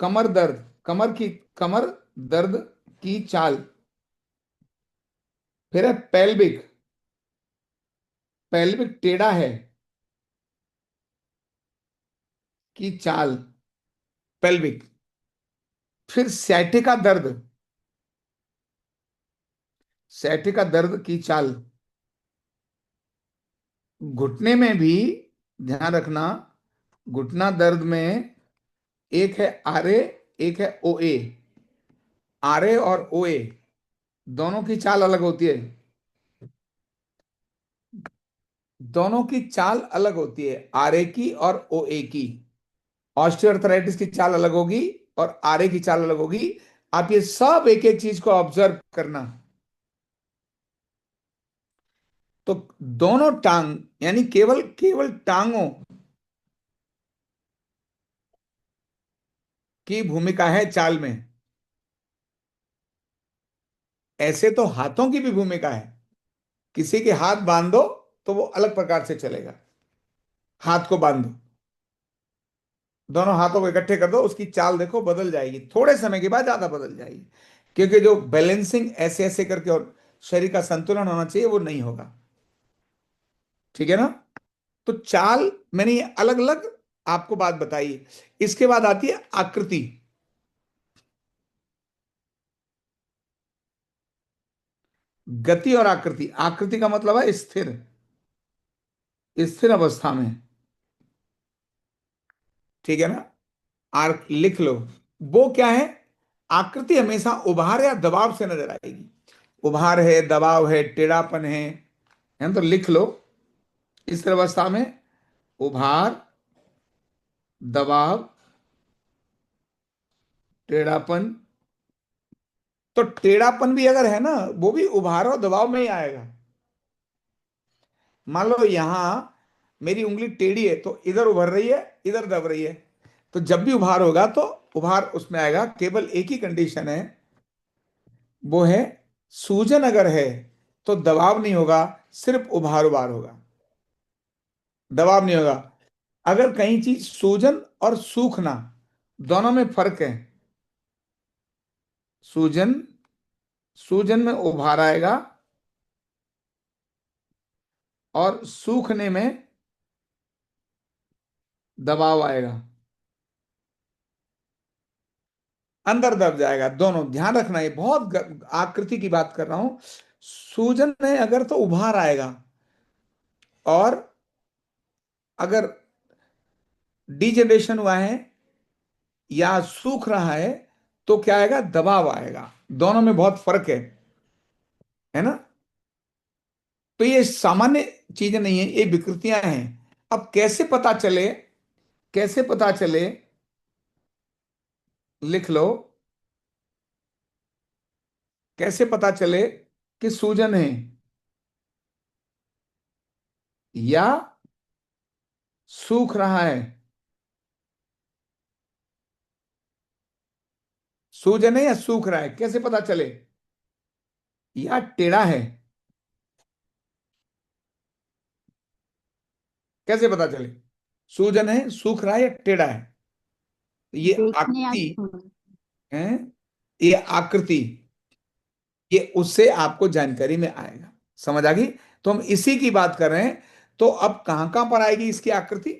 S1: कमर दर्द, कमर दर्द की चाल। फिर है पेल्विक, पेल्विक टेढ़ा है की चाल, पेल्विक। फिर सैटिका दर्द, सैटिका दर्द की चाल। घुटने में भी ध्यान रखना, घुटना दर्द में एक है आरए, एक है ओए। आरए और ओए दोनों की चाल अलग होती है। दोनों की चाल अलग होती है, आरए की और ओए की। ऑस्टियोआर्थराइटिस की चाल अलग होगी और आरए की चाल अलग होगी। आप ये सब एक एक चीज को ऑब्जर्व करना। तो दोनों टांग, यानी केवल केवल टांगों की भूमिका है चाल में। ऐसे तो हाथों की भी भूमिका है। किसी के हाथ बांध दो तो वो अलग प्रकार से चलेगा। हाथ को बांध दो, दोनों हाथों को इकट्ठे कर दो, उसकी चाल देखो बदल जाएगी, थोड़े समय के बाद ज्यादा बदल जाएगी। क्योंकि जो बैलेंसिंग ऐसे ऐसे करके और शरीर का संतुलन होना चाहिए वो नहीं होगा। ठीक है ना? तो चाल, मैंने ये अलग अलग आपको बात बताई। इसके बाद आती है आकृति। गति और आकृति। आकृति का मतलब है स्थिर, स्थिर अवस्था में। ठीक है ना? आर लिख लो। वो क्या है? आकृति हमेशा उभार या दबाव से नजर आएगी। उभार है, दबाव है, टेढ़ापन है ना? तो लिख लो, स्थिर अवस्था में उभार, दबाव, टेढ़ापन। तो टेढ़ापन भी अगर है ना, वो भी उभार और दबाव में ही आएगा। मान लो यहां मेरी उंगली टेढ़ी है तो इधर उभर रही है, इधर दब रही है। तो जब भी उभार होगा तो उभार उसमें आएगा। केवल एक ही कंडीशन है, वो है सूजन अगर है तो दबाव नहीं होगा, सिर्फ उभार उभार होगा, दबाव नहीं होगा। अगर कहीं चीज सूजन और सूखना दोनों में फर्क है। सूजन, सूजन में उभार आएगा और सूखने में दबाव आएगा, अंदर दब जाएगा। दोनों ध्यान रखना, ये बहुत आकृति की बात कर रहा हूं। सूजन में अगर तो उभार आएगा, और अगर डिजनरेशन हुआ है या सूख रहा है तो क्या आएगा? दबाव आएगा। दोनों में बहुत फर्क है ना? तो ये सामान्य चीजें नहीं है, ये विकृतियां हैं। अब कैसे पता चले, कैसे पता चले? लिख लो, कैसे पता चले कि सूजन है या सूख रहा है? सूजन है या सूख रहा है, कैसे पता चले? या टेढ़ा है, कैसे पता चले? सूजन है, सूख रहा है या टेढ़ा है? ये
S4: देखने या
S1: आकृति
S4: सुन।
S1: है, ये आकृति, ये उससे आपको जानकारी में आएगा। समझ आ गई? तो हम इसी की बात कर रहे हैं। तो अब कहां कहां पर आएगी इसकी आकृति?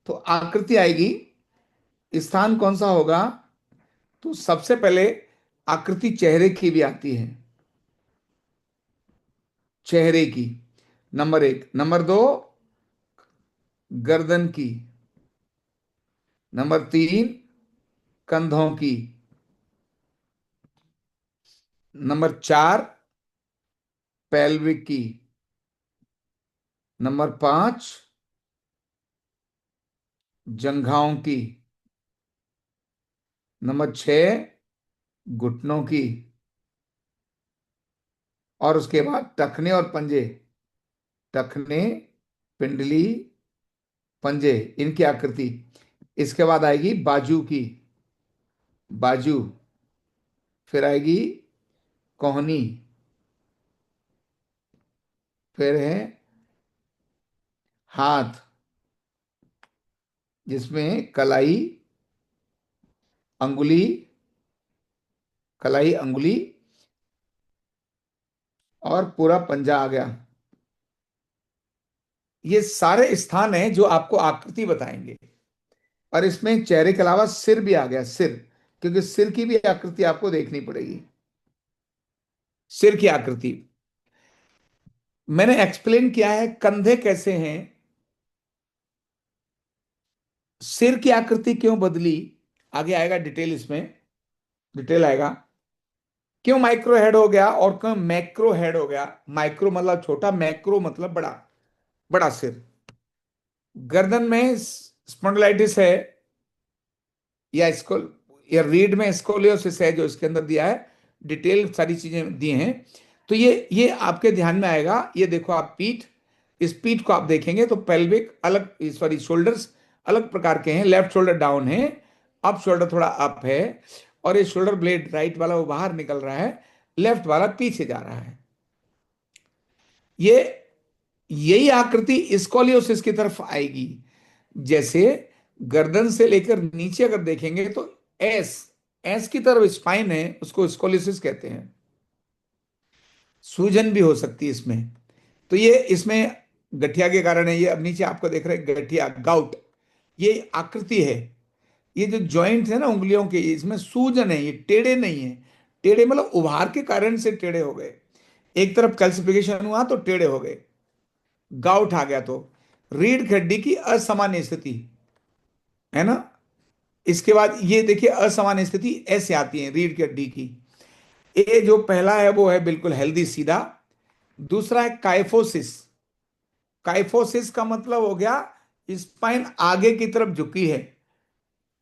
S1: तो आकृति आएगी, स्थान कौन सा होगा? तो सबसे पहले आकृति चेहरे की भी आती है, चेहरे की, नंबर एक। नंबर दो, गर्दन की। नंबर तीन, कंधों की। नंबर चार, पेल्विक की। नंबर पांच, जंघाओं की। नंबर छह, घुटनों की। और उसके बाद टखने और पंजे। टखने, पिंडली, पंजे, इनकी आकृति। इसके बाद आएगी बाजू की, बाजू। फिर आएगी कोहनी। फिर है हाथ, जिसमें कलाई, अंगुली, कलाई, अंगुली और पूरा पंजा आ गया। ये सारे स्थान हैं जो आपको आकृति बताएंगे। और इसमें चेहरे के अलावा सिर भी आ गया, सिर, क्योंकि सिर की भी आकृति आपको देखनी पड़ेगी। सिर की आकृति मैंने एक्सप्लेन किया है। कंधे कैसे हैं, सिर की आकृति क्यों बदली, आगे आएगा डिटेल, इसमें डिटेल आएगा। क्यों माइक्रो हेड हो गया और क्यों मैक्रो हेड हो गया? माइक्रो मतलब छोटा, मैक्रो मतलब बड़ा। बड़ा सिर। गर्दन में स्पॉन्डिलाइटिस है, या स्कोल या रीढ़ में स्कोलियोसिस है, जो इसके अंदर दिया है, डिटेल सारी चीजें दी हैं। तो ये आपके ध्यान में आएगा। ये देखो आप पीठ, इस पीठ को आप देखेंगे तो पेल्विक अलग, सॉरी शोल्डर्स अलग प्रकार के हैं। लेफ्ट शोल्डर डाउन है, अप शोल्डर थोड़ा अप है, और ये शोल्डर ब्लेड राइट वाला वो बाहर निकल रहा है, लेफ्ट वाला पीछे जा रहा है। ये यही आकृति स्कोलियोसिस की तरफ आएगी। जैसे गर्दन से लेकर नीचे अगर देखेंगे तो एस एस की तरफ स्पाइन है, उसको स्कोलियोसिस कहते हैं। सूजन भी हो सकती है इसमें। तो ये इसमें गठिया के कारण है। ये अब नीचे आपको देख रहे हैं गठिया, गाउट, ये आकृति है। ये जो जॉइंट है ना उंगलियों के, इसमें सूजन है, ये टेढ़े नहीं है। टेढ़े मतलब उभार के कारण से टेढ़े हो गए, एक तरफ कैल्सिफिकेशन हुआ तो टेढ़े हो गए, गाउट आ गया। तो रीढ़ की हड्डी की असामान्य स्थिति है ना। इसके बाद ये देखिए असामान्य स्थिति ऐसे आती है रीढ़ की हड्डी की। ये जो पहला है वो है बिल्कुल हेल्दी सीधा। दूसरा है काइफोसिस। काइफोसिस का मतलब हो गया स्पाइन आगे की तरफ झुकी है,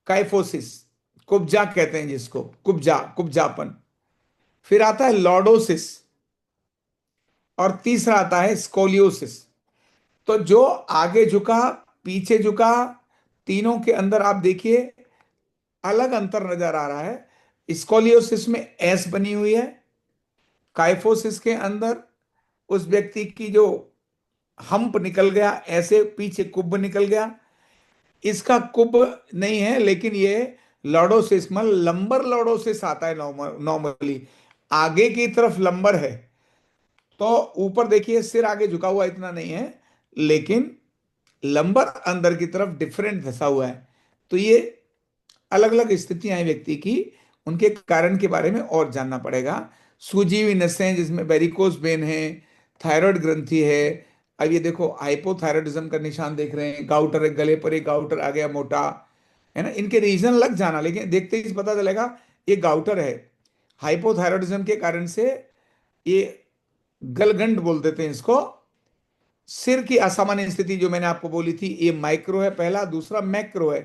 S1: काइफोसिस। कुब्जा कहते हैं जिसको, कुब्जा, कुब्जापन। फिर आता है लॉर्डोसिस, और तीसरा आता है स्कोलियोसिस। तो जो आगे झुका, पीछे झुका, तीनों के अंदर आप देखिए अलग अंतर नजर आ रहा है। स्कोलियोसिस में एस बनी हुई है, काइफोसिस के अंदर उस व्यक्ति की जो हम्प निकल गया, ऐसे पीछे कुब निकल गया। इसका कुब नहीं है, लेकिन ये लॉर्डोसिस में लंबर लॉर्डोसिस आता है नॉर्मली, आगे की तरफ लंबर है। तो ऊपर देखिए सिर आगे झुका हुआ इतना नहीं है, लेकिन लंबर अंदर की तरफ डिफरेंट धसा हुआ है। तो ये अलग अलग स्थितियां हैं व्यक्ति की, उनके कारण के बारे में और जानना पड़ेगा। सूजी हुई नसें जिसमें वेरिकोस वेन है, थायराइड ग्रंथि है। अब ये देखो हाइपोथायराइडिज्म का निशान देख रहे हैं, गाउटर है, गले पर एक गाउटर आ गया मोटा, है ना। इनके रीजन लग जाना, लेकिन देखते ही पता चलेगा ये गाउटर है। हाइपोथायराइडिज्म के कारण से ये गलगंड बोल देते हैं इसको। सिर की असामान्य स्थिति जो मैंने आपको बोली थी, ये माइक्रो है पहला, दूसरा मैक्रो है,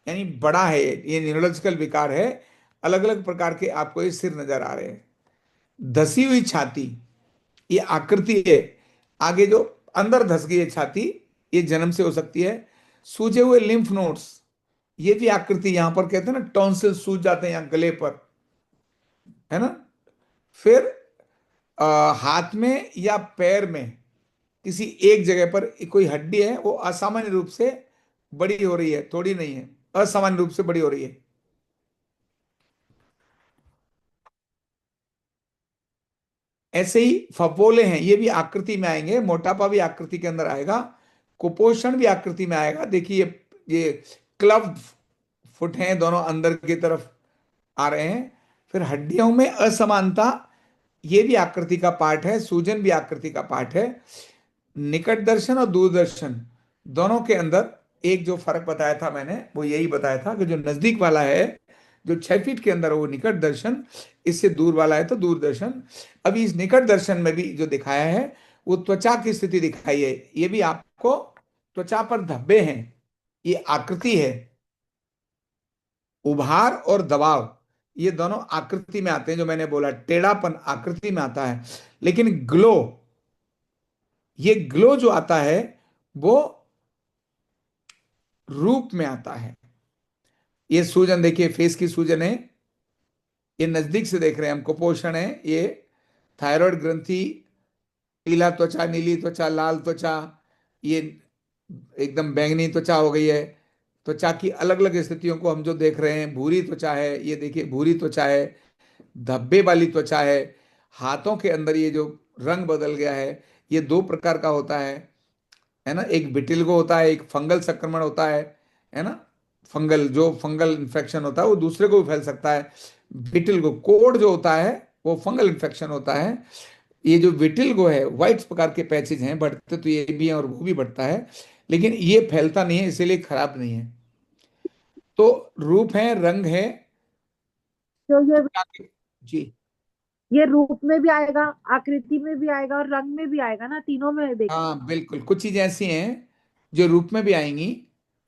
S1: यानी बड़ा है। ये न्यूरोलॉजिकल विकार है। अलग अलग प्रकार के आपको ये सिर नजर आ रहे हैं। धसी हुई छाती, ये आकृति है। आगे जो अंदर धस गई है छाती, ये जन्म से हो सकती है। सूजे हुए लिम्फ नोड्स, ये भी आकृति, यहां पर कहते हैं ना टॉन्सिल सूज जाते हैं यहाँ गले पर, है ना। फिर हाथ में या पैर में किसी एक जगह पर कोई हड्डी है, वो असामान्य रूप से बड़ी हो रही है, थोड़ी नहीं है, असामान्य रूप से बड़ी हो रही है। ऐसे ही फपोले हैं, ये भी आकृति में आएंगे। मोटापा भी आकृति के अंदर आएगा, कुपोषण भी आकृति में आएगा। देखिए ये क्लब फुट हैं, दोनों अंदर की तरफ आ रहे हैं। फिर हड्डियों में असमानता, ये भी आकृति का पार्ट है। सूजन भी आकृति का पार्ट है। निकट दर्शन और दूरदर्शन दोनों के अंदर एक जो फर्क बताया था मैंने, वो यही बताया था कि जो नजदीक वाला है, जो 6 फीट के अंदर है, वो निकट दर्शन, इससे दूर वाला है तो दूरदर्शन। अभी इस निकट दर्शन में भी जो दिखाया है वो त्वचा की स्थिति दिखाई है। ये भी आपको त्वचा पर धब्बे हैं, ये आकृति है। उभार और दबाव, ये दोनों आकृति में आते हैं। जो मैंने बोला टेढ़ापन आकृति में आता है, लेकिन ग्लो, ये ग्लो जो आता है वो रूप में आता है। ये सूजन देखिए, फेस की सूजन है, ये नजदीक से देख रहे हैं हम, कुपोषण है ये। थायराइड ग्रंथि, पीला त्वचा, नीली त्वचा, लाल त्वचा, ये एकदम बैंगनी त्वचा हो गई है। त्वचा की अलग अलग स्थितियों को हम जो देख रहे हैं, भूरी त्वचा है, ये देखिए भूरी त्वचा है, धब्बे वाली त्वचा है। हाथों के अंदर ये जो रंग बदल गया है, ये दो प्रकार का होता है ना। एक विटिल्गो होता है, एक फंगल संक्रमण होता है ना। फंगल, जो फंगल इन्फेक्शन होता है वो दूसरे को भी फैल सकता है। विटिल्गो कोड जो होता है वो फंगल इन्फेक्शन होता है। ये जो विटिल्गो है, व्हाइट प्रकार के पैचेज हैं, बढ़ते तो ये भी हैं और वो भी बढ़ता है, लेकिन ये फैलता नहीं है, इसीलिए खराब नहीं है। तो रूप है, रंग है।
S4: तो ये
S1: जी।
S4: ये रूप में भी आएगा, आकृति में भी आएगा और रंग में भी आएगा ना, तीनों में देख।
S1: हाँ बिल्कुल, कुछ चीजें ऐसी हैं जो रूप में भी आएंगी,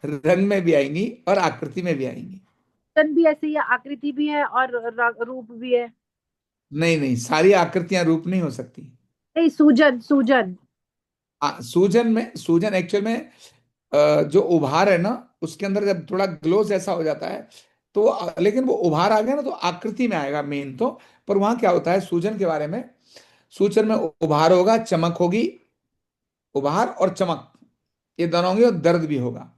S1: रंग में भी आएंगी और आकृति में भी आएंगी।
S4: सूजन भी ऐसे ही है, आकृति भी है और रूप भी है।
S1: नहीं नहीं, सारी आकृतियां रूप नहीं हो सकती।
S4: नहीं, सूजन सूजन।
S1: सूजन में, सूजन एक्चुअल में जो उभार है ना, उसके अंदर जब थोड़ा ग्लो जैसा हो जाता है तो लेकिन वो उभार आ गया ना तो आकृति में आएगा मेन तो। पर वहां क्या होता है सूजन के बारे में, सूजन में उभार होगा, चमक होगी, उभार और चमक ये दोनों होंगे और दर्द भी होगा।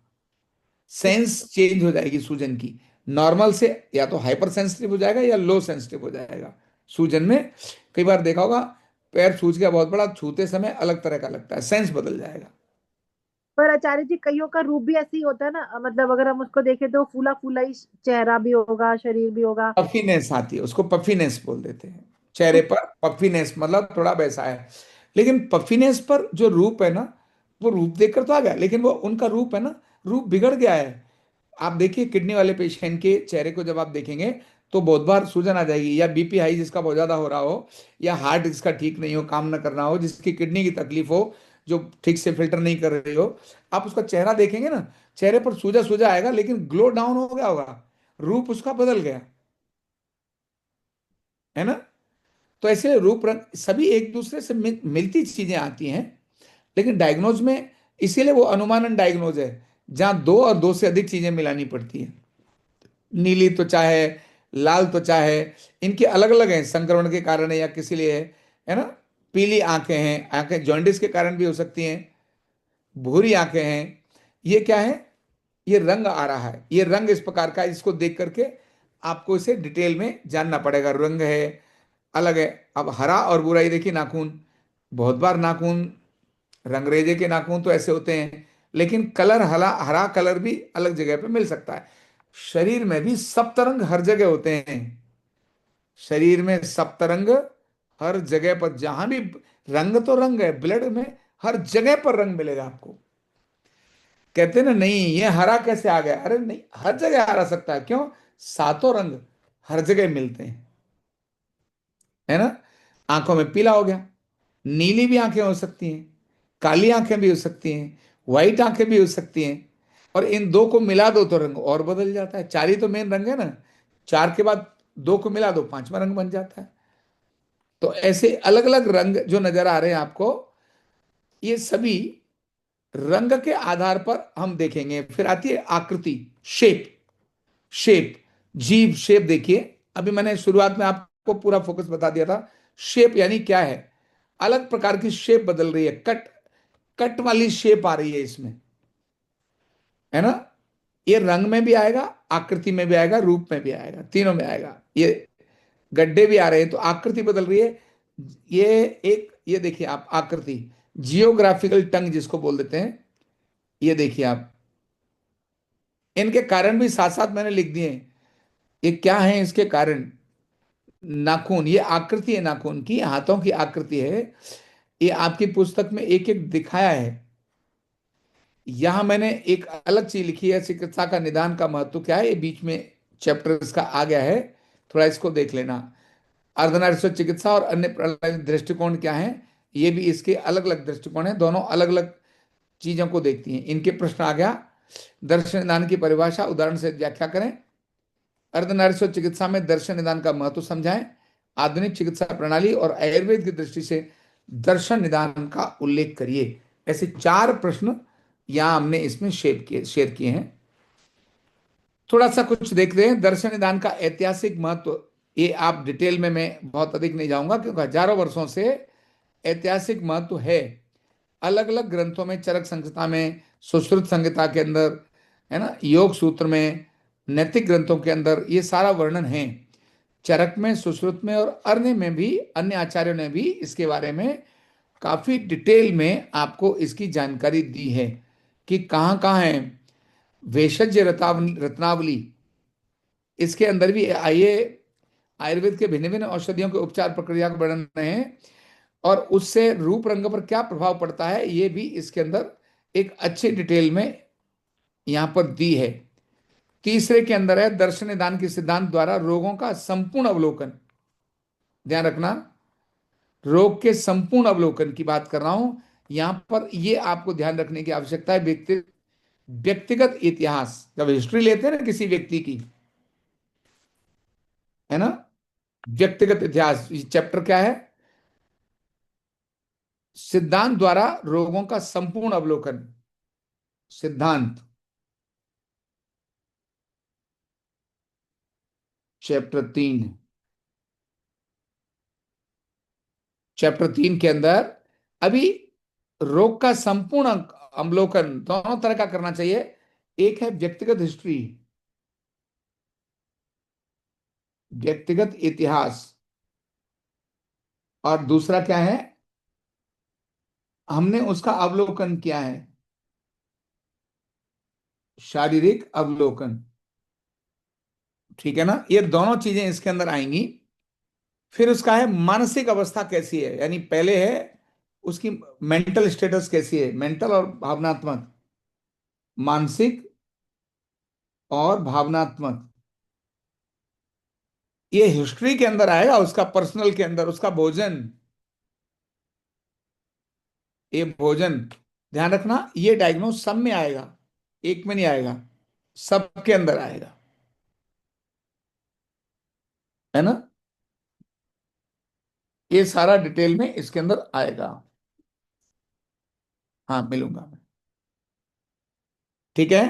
S1: सेंस चेंज हो जाएगी सूजन की, नॉर्मल से या तो हाइपर सेंसिटिव हो जाएगा या लो सेंसिटिव हो जाएगा सूजन में। कई बार देखा होगा पैर सूज गया बहुत बड़ा, छूते समय अलग तरह का लगता है, सेंस बदल जाएगा।
S4: पर आचार्य जी, कईयों का रूप भी ऐसे ही होता है ना, मतलब अगर हम उसको देखें तो फूला फूला ही चेहरा भी होगा, शरीर भी होगा।
S1: पफीनेस आती है, उसको पफीनेस बोल देते हैं। चेहरे पर पफीनेस मतलब थोड़ा वैसा है। लेकिन पफीनेस पर जो रूप है ना, वो रूप देखकर तो आ गया, लेकिन वो उनका रूप है ना, रूप बिगड़ गया है। आप देखिए किडनी वाले पेशेंट के चेहरे को जब आप देखेंगे तो बहुत बार सूजन आ जाएगी, या बीपी हाई जिसका बहुत ज्यादा हो रहा हो, या हार्ट जिसका ठीक नहीं हो, काम ना करना हो, जिसकी किडनी की तकलीफ हो, जो ठीक से फिल्टर नहीं कर रही हो, आप उसका चेहरा देखेंगे ना, चेहरे पर सूजा सूजा आएगा लेकिन ग्लो डाउन हो गया होगा, रूप उसका बदल गया है ना। तो ऐसे रूप रंग सभी एक दूसरे से मिलती चीजें आती हैं, लेकिन डायग्नोज में इसीलिए वो अनुमानन डायग्नोज है, जहां दो और दो से अधिक चीजें मिलानी पड़ती है। नीली त्वचा है, लाल त्वचा है, इनके अलग अलग हैं, संक्रमण के कारण है या किसी लिए है ना। पीली आंखें हैं, आंखें जॉन्डिस के कारण भी हो सकती हैं। भूरी आंखें हैं, ये क्या है, ये रंग आ रहा है, ये रंग इस प्रकार का है, इसको देख करके आपको इसे डिटेल में जानना पड़ेगा। रंग है, अलग है। अब हरा और बुराई देखिए, नाखून, बहुत बार नाखून, रंगरेजे के नाखून तो ऐसे होते हैं, लेकिन कलर हरा हरा कलर भी अलग जगह पे मिल सकता है। शरीर में भी सप्तरंग हर जगह होते हैं, शरीर में सप्तरंग हर जगह पर, जहां भी रंग तो रंग है, ब्लड में हर जगह पर रंग मिलेगा आपको। कहते हैं ना नहीं ये हरा कैसे आ गया, अरे नहीं, हर जगह हरा सकता है, क्यों, सातों रंग हर जगह मिलते हैं, है ना। आंखों में पीला हो गया, नीली भी आंखें हो सकती हैं, काली आंखें भी हो सकती हैं, व्हाइट आंखें भी हो सकती हैं। और इन दो को मिला दो तो रंग और बदल जाता है। चार ही तो मेन रंग है ना, चार के बाद दो को मिला दो, पांचवा रंग बन जाता है। तो ऐसे अलग अलग रंग जो नजर आ रहे हैं आपको, ये सभी रंग के आधार पर हम देखेंगे। फिर आती है आकृति, शेप। शेप, जीभ शेप देखिए, अभी मैंने शुरुआत में आपको पूरा फोकस बता दिया था। शेप यानी क्या है, अलग प्रकार की शेप बदल रही है, कट, कट वाली शेप आ रही है इसमें, है ना। ये रंग में भी आएगा, आकृति में भी आएगा, रूप में भी आएगा, तीनों में आएगा। ये गड्ढे भी आ रहे हैं तो आकृति बदल रही है। ये एक, ये देखिए आप आकृति, जियोग्राफिकल टंग जिसको बोल देते हैं, ये देखिए आप, इनके कारण भी साथ साथ मैंने लिख दिए हैं। ये क्या है इसके कारण, नाखून, ये आकृति है नाखून की, हाथों की आकृति है। ये आपकी पुस्तक में एक एक दिखाया है। यहां मैंने एक अलग चीज लिखी है, चिकित्सा का निदान का महत्व क्या है, ये बीच में चैप्टर इसका आ गया है, थोड़ा इसको देख लेना। अर्धनारीश्वर चिकित्सा और अन्य दृष्टिकोण क्या है, ये भी इसके अलग अलग दृष्टिकोण है, दोनों अलग अलग चीजों को देखती हैं। इनके प्रश्न आ गया, दर्शन निदान की परिभाषा उदाहरण से व्याख्या करें, अर्धनारीश्वर चिकित्सा में दर्शन निदान का महत्व समझाएं, आधुनिक चिकित्सा प्रणाली और आयुर्वेद की दृष्टि से दर्शन निदान का उल्लेख करिए। ऐसे चार प्रश्न यहां हमने इसमें शेयर किए हैं। थोड़ा सा कुछ देखते हैं दर्शन निदान का ऐतिहासिक महत्व। ये आप डिटेल में मैं बहुत अधिक नहीं जाऊंगा क्योंकि हजारों वर्षों से ऐतिहासिक महत्व है। अलग अलग ग्रंथों में, चरक संहिता में, सुश्रुत संहिता के अंदर, है ना, योग सूत्र में, नैतिक ग्रंथों के अंदर ये सारा वर्णन है। चरक में, सुश्रुत में और अन्य में भी, अन्य आचार्यों ने भी इसके बारे में काफी डिटेल में आपको इसकी जानकारी दी है कि कहाँ कहाँ है। भेषज रत्नावली, इसके अंदर भी आइए, आयुर्वेद के भिन्न भिन्न औषधियों के उपचार प्रक्रिया का वर्णन है और उससे रूप रंग पर क्या प्रभाव पड़ता है, ये भी इसके अंदर एक अच्छे डिटेल में यहां पर दी है। तीसरे के अंदर है दर्शन निदान के सिद्धांत द्वारा रोगों का संपूर्ण अवलोकन। ध्यान रखना, रोग के संपूर्ण अवलोकन की बात कर रहा हूं। यहां पर ये आपको ध्यान रखने की आवश्यकता है, व्यक्तिगत इतिहास, जब हिस्ट्री लेते हैं ना किसी व्यक्ति की, है ना, व्यक्तिगत इतिहास, चैप्टर क्या है? सिद्धांत द्वारा रोगों का संपूर्ण अवलोकन, सिद्धांत, चैप्टर 3। चैप्टर 3 के अंदर अभी रोग का संपूर्ण अवलोकन दोनों तरह का करना चाहिए। एक है व्यक्तिगत हिस्ट्री, व्यक्तिगत इतिहास, और दूसरा क्या है? हमने उसका अवलोकन किया है, शारीरिक अवलोकन। ठीक है ना, ये दोनों चीजें इसके अंदर आएंगी। फिर उसका है मानसिक अवस्था कैसी है, यानी पहले है उसकी मेंटल स्टेटस कैसी है, मेंटल और भावनात्मक, मानसिक और भावनात्मक, ये हिस्ट्री के अंदर आएगा। उसका पर्सनल के अंदर, उसका भोजन, ये भोजन, ध्यान रखना, ये डायग्नोज सब में आएगा, एक में नहीं आएगा, सबके अंदर आएगा, है ना। ये सारा डिटेल में इसके अंदर आएगा। हाँ, मिलूंगा मैं। ठीक है।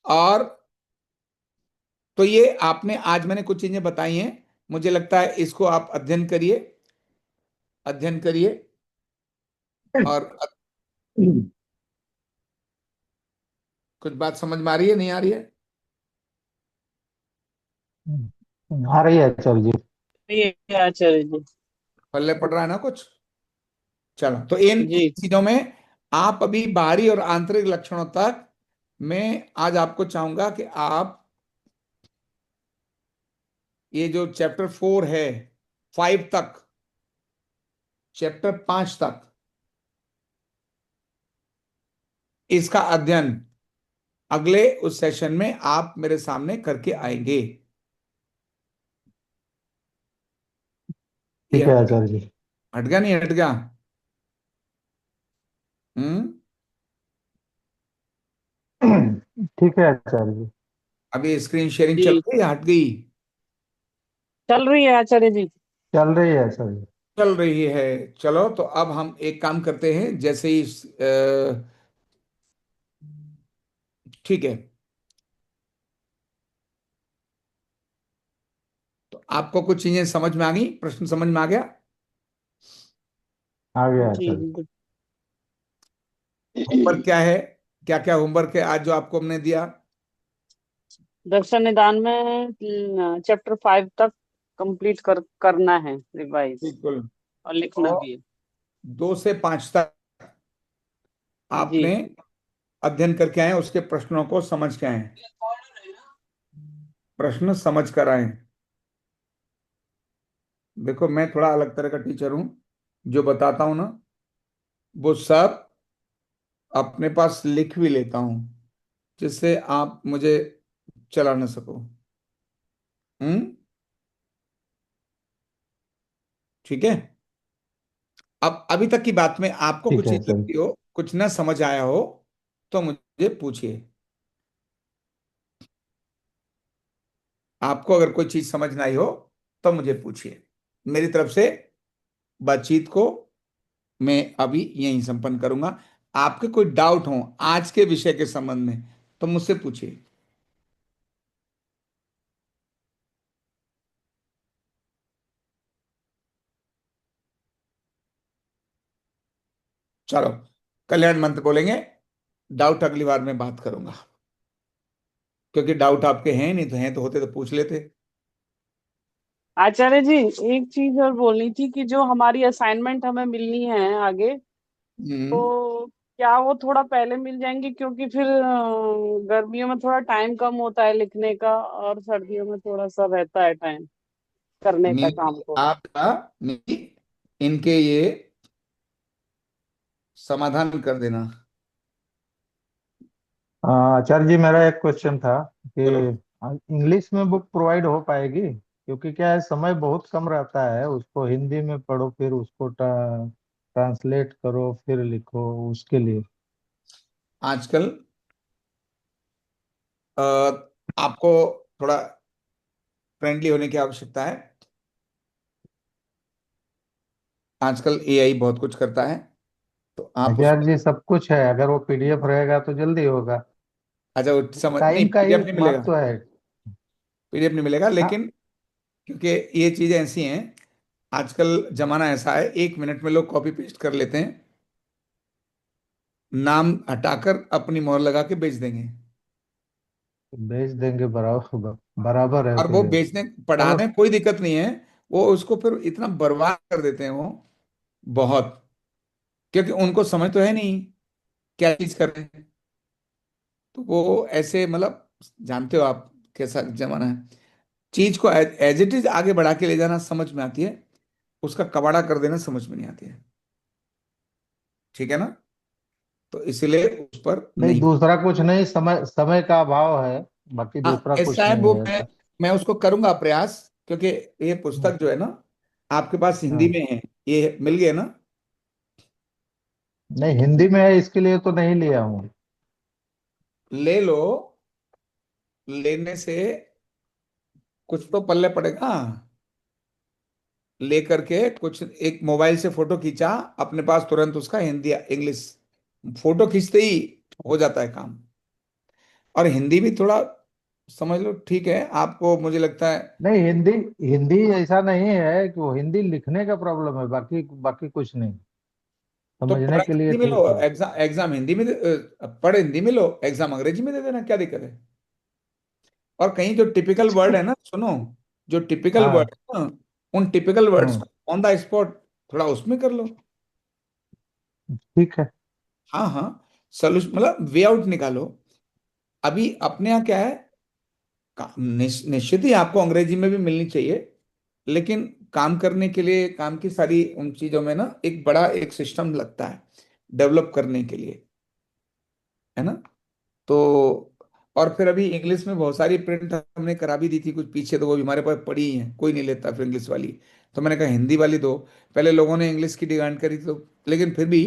S1: और तो ये आपने, आज मैंने कुछ चीजें बताई हैं, मुझे लगता है इसको आप अध्ययन करिए, अध्ययन करिए। और कुछ बात समझ में आ रही है, नहीं आ रही है?
S7: आ रही है आचार्य जी।
S2: ये आचार्य जी।
S1: पल्ले पड़ रहा है ना कुछ? चलो, तो इन
S2: जी
S1: चीजों में आप अभी बाहरी और आंतरिक लक्षणों तक, मैं आज आपको चाहूंगा कि आप ये जो चैप्टर 4 है, 5 तक, चैप्टर 5 तक, इसका अध्ययन अगले उस सेशन में आप मेरे सामने करके आएंगे। ये
S7: ठीक है आचार्य जी।
S1: हट गया, नहीं हट गया? हम्म।
S7: ठीक है आचार्य जी।
S1: अभी स्क्रीन शेयरिंग चल
S2: जी
S1: रही है या हट गई?
S2: चल रही है आचार्य जी।
S7: चल रही है आचार्य जी।
S1: चल रही है। चलो, तो अब हम एक काम करते हैं, जैसे ही ठीक है, तो आपको कुछ चीजें समझ में आ गई, प्रश्न समझ में आ गया?
S7: आ गया
S2: जी
S7: आचार्य जी।
S2: बिल्कुल।
S1: होमवर्क क्या है? क्या क्या होमवर्क है आज जो आपको हमने दिया?
S2: दर्शन निदान में चैप्टर 5 तक कंप्लीट करना है, रिवाइज
S1: बिल्कुल।
S2: और लिखना
S1: और
S2: भी है।
S1: 2 से 5 तक
S2: जी
S1: आपने अध्ययन करके आए, उसके प्रश्नों को समझ के आए, प्रश्न समझ कर आए। देखो, मैं थोड़ा अलग तरह का टीचर हूं, जो बताता हूं ना, वो सब अपने पास लिख भी लेता हूं, जिससे आप मुझे चला ना सको। हम्म। ठीक है। अब अभी तक की बात में आपको
S7: ठीक
S1: कुछ
S7: है
S1: चीज
S7: आचार्य जी।
S1: लगती हो, कुछ ना समझ आया हो, तो मुझे पूछिए। आपको अगर कोई चीज समझ ना आई हो, तो मुझे पूछिए। मेरी तरफ से बातचीत को मैं अभी यहीं संपन्न करूंगा। आपके कोई डाउट हो आज के विषय के संबंध में, तो मुझसे पूछिए। चलो, कल्याण मंत्र बोलेंगे। डाउट अगली बार मैं बात करूंगा, क्योंकि डाउट आपके हैं नहीं, तो हैं तो होते तो पूछ लेते।
S2: आचार्य जी, एक चीज और बोलनी थी कि जो हमारी असाइनमेंट हमें मिलनी है आगे,
S1: हम्म।
S2: तो क्या वो थोड़ा पहले मिल जाएंगे? क्योंकि फिर गर्मियों में थोड़ा टाइम कम होता है लिखने का, और सर्दियों में थोड़ा सा रहता है टाइम करने का काम
S1: नहीं,
S2: को।
S1: आपका नहीं, इनके ये समाधान कर देना।
S7: आचार्य जी, मेरा एक क्वेश्चन था कि
S1: चलो।
S7: इंग्लिश में बुक प्रोवाइड हो पाएगी क्योंकि क्या है, समय बहुत कम रहता है। उसको हिंदी में पढ़ो, फिर उसको ट्रांसलेट करो, फिर लिखो उसके लिए।
S1: आजकल अ, आपको थोड़ा फ्रेंडली होने की आवश्यकता है। आजकल एआई बहुत कुछ करता है, तो आप
S7: यार
S1: उसको।
S7: जी, सब कुछ है, अगर वो पीडीएफ रहेगा तो जल्दी होगा।
S1: अच्छा, वो समझ नहीं,
S7: टाइम का ही
S1: पीडीएफ नहीं मिलेगा।
S7: महत्व है।
S1: पीडीएफ नहीं मिलेगा,
S7: हाँ,
S1: लेकिन क्योंकि ये चीजें ऐसी हैं, आजकल जमाना ऐसा है, 1 मिनट में लोग कॉपी पेस्ट कर लेते हैं, नाम हटाकर अपनी मोहर लगा के बेच देंगे।
S7: भेज देंगे, बराबर बराबर है
S1: और वो
S7: फिर।
S1: बेचने
S7: चलो,
S1: पढ़ाने में कोई दिक्कत नहीं है, वो उसको फिर इतना बर्बाद कर देते हैं वो, बहुत। क्योंकि उनको समझ तो है नहीं क्या चीज कर रहे हैं। तो वो ऐसे मतलब, जानते हो आप कैसा जमाना है। चीज को एज इट इज आगे बढ़ा के ले जाना समझ में आती है, उसका कबाड़ा कर देना समझ में नहीं आती है। ठीक है ना? तो इसीलिए उस पर
S7: नहीं
S1: नहीं।
S7: दूसरा कुछ नहीं, समय समय का अभाव है। बाकी
S1: हाँ,
S7: दूसरा
S1: ऐसा
S7: कुछ
S1: है
S7: नहीं
S1: वो,
S7: है
S1: मैं
S7: ऐसा।
S1: मैं उसको करूंगा प्रयास, क्योंकि ये पुस्तक जो है ना, आपके पास हिंदी
S7: हाँ,
S1: में है, ये मिल गया ना?
S7: नहीं हिंदी में है, इसके लिए तो नहीं लिया हूँ।
S1: ले लो। लेने से कुछ तो पल्ले पड़ेगा। लेकर के कुछ एक मोबाइल से फोटो खींचा अपने पास, तुरंत उसका हिंदी इंग्लिश, फोटो खींचते ही हो जाता है काम। और हिंदी भी थोड़ा समझ लो, ठीक है आपको, मुझे लगता है।
S7: नहीं, हिंदी हिंदी ऐसा नहीं है कि वो हिंदी लिखने का प्रॉब्लम है, बाकी बाकी कुछ नहीं।
S1: तो
S7: समझने
S1: पढ़
S7: के लिए
S1: हिंदी में लो,
S7: ठीक है।
S1: एग्जाम एग्जाम हिंदी में पढ़ हिंदी में लो, एग्जाम अंग्रेजी में दे देना, क्या दिक्कत है? और कहीं जो टिपिकल वर्ड है ना, सुनो, जो टिपिकल
S7: हाँ।
S1: वर्ड है ना, उन टिपिकल वर्ड्स
S7: हम्म।
S1: को ऑन द स्पॉट थोड़ा उसमें कर लो।
S7: ठीक है।
S1: हाँ हाँ, सोल्यूशन मतलब वे आउट निकालो। अभी अपने यहाँ क्या है, निश्चित ही आपको अंग्रेजी में भी मिलनी चाहिए, लेकिन काम करने के लिए, काम की सारी उन चीजों में ना एक बड़ा एक सिस्टम लगता है डेवलप करने के लिए, है ना? तो और फिर अभी इंग्लिश में बहुत सारी प्रिंट हमने करा भी दी थी कुछ पीछे, तो वो भी हमारे पास पड़ी ही है, कोई नहीं लेता फिर इंग्लिश वाली। तो मैंने कहा हिंदी वाली दो। पहले लोगों ने इंग्लिश की डिमांड करी, तो लेकिन फिर भी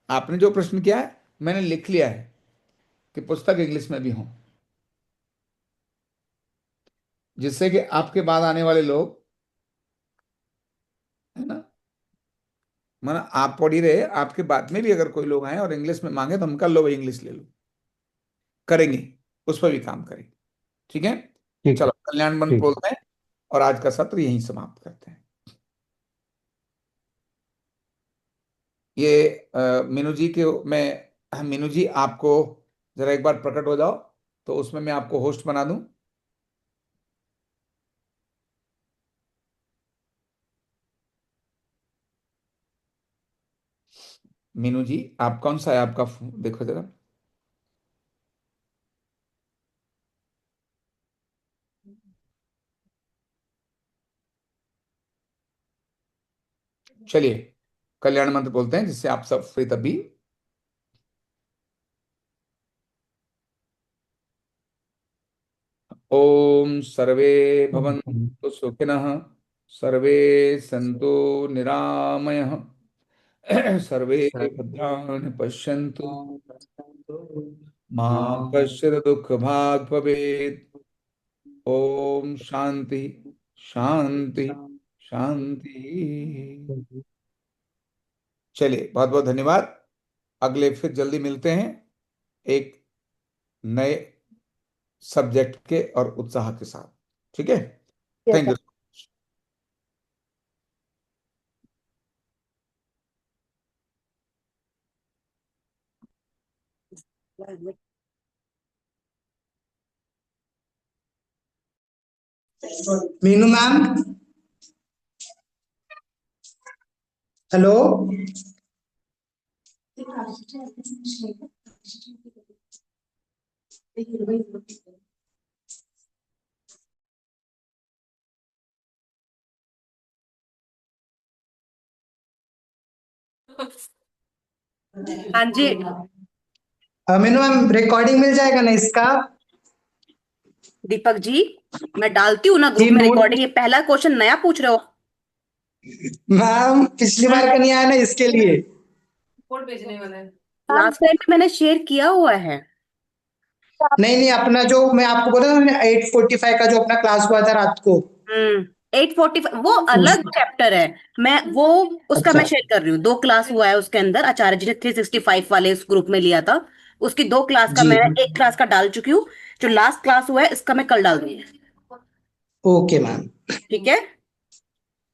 S1: आपने जो प्रश्न किया है, मैंने लिख लिया है कि पुस्तक इंग्लिश में भी हो, जिससे कि आपके बाद आने वाले लोग, है ना, माना आप पढ़ी रहे, आपके बाद में भी अगर कोई लोग आए और इंग्लिश में मांगे, तो हम कहा लो भाई इंग्लिश ले लो, करेंगे, उस पर भी काम करेंगे। ठीक है?
S7: ठीक है।
S1: चलो, कल्याण मंत्र
S7: ठीक।
S1: बोलते हैं और आज का सत्र यहीं समाप्त करते हैं। ये मीनू जी के, मैं मीनू जी आपको जरा एक बार प्रकट हो जाओ, तो उसमें मैं आपको होस्ट बना दूं। मीनू जी, आप कौन सा है आपका देखो जरा। चलिए, कल्याण मंत्र बोलते हैं जिससे आप सब फ्री तभी। ओम सर्वे भवन्तु सुखिनः, सर्वे सन्तु निरामयः, सर्वे भद्राणि पश्यन्तु, मा कश्चित् दुःखभाग् भवेत्। ओम शांति शांति शांति। चलिए, बहुत बहुत धन्यवाद। अगले फिर जल्दी मिलते हैं एक नए सब्जेक्ट के और उत्साह के साथ। ठीक है? Thank you.
S8: Meenu ma'am, hello.
S9: हाँ जी।
S8: मीनू मैम, रिकॉर्डिंग मिल जाएगा ना इसका?
S9: दीपक जी, मैं डालती हूँ ना
S8: जी
S9: ग्रुप में
S8: नोट।
S9: रिकॉर्डिंग। ये पहला क्वेश्चन नया पूछ रहे हो?
S8: मैम पिछली बार का नहीं आया ना, इसके लिए।
S6: रिपोर्ट भेजने वाला है।
S9: लास्ट टाइम भी मैंने शेयर किया हुआ है।
S8: नहीं नहीं, अपना जो मैं आपको बोला था 8:45 का जो अपना क्लास हुआ था रात को।
S9: 8:45 वो अलग चैप्टर है। मैं वो उसका
S8: अच्छा
S9: मैं शेयर कर रही हूँ। 2 क्लास हुआ है उसके अंदर। आचार्य जी ने 365 वाले उस ग्रुप में लिया था। उसकी 2 क्लास का
S8: जी।
S9: मैं 1 क्लास का डाल चुकी हूँ। जो लास्ट क्लास हुआ है इसका मैं कल डाल दूंगी।
S8: Okay ma'am.
S9: ठीक है।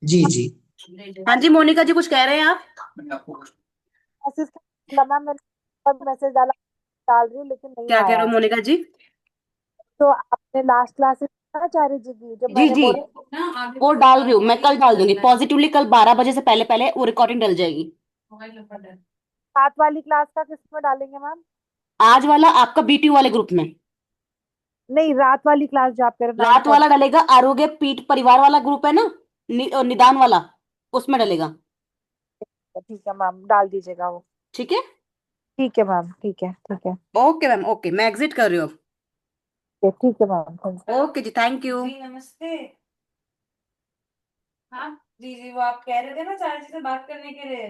S8: जी जी।
S9: हाँ जी, मोनिका जी कुछ कह रहे हैं आप?
S4: मैसेज मैम मैंने मैसेज डाला, डाल रही हूँ लेकिन नहीं
S9: क्या कह रहे
S4: आया
S9: हो
S4: है।
S9: मोनिका जी?
S4: तो आपने लास्ट क्लासेस आचार्य जी की जब
S9: जी
S4: मैंने
S9: जी,
S4: बोला
S9: वो डाल रही हूँ मैं, कल डाल दूंगी पॉजिटिवली। कल 12 बजे से पहले पहले वो रिकॉर्डिंग डल जाएगी।
S4: 7 वाली क्लास का किस में डालेंगे मैम?
S9: आज वाला आपका बीटीयू वाले ग्रुप में।
S4: नहीं, रात वाली क्लास जो आप कह रहे हो
S9: रात वाला डलेगा आरोग्य पीठ परिवार वाला ग्रुप है ना, निदान वाला, उसमें डलेगा।
S4: 9:45। ठीक है मैम, डाल दीजिएगा वो।
S9: ठीक है।
S4: ठीक है मैम, ठीक है ठीक है।
S9: ओके मैम, ओके, मैं एग्जिट कर रही हूँ।
S4: ठीक है मैम, थैंक यू।
S9: ओके जी, थैंक यू।
S6: जी नमस्ते। हाँ जी जी, वो आप कह रहे थे ना चार्ज से बात करने के लिए।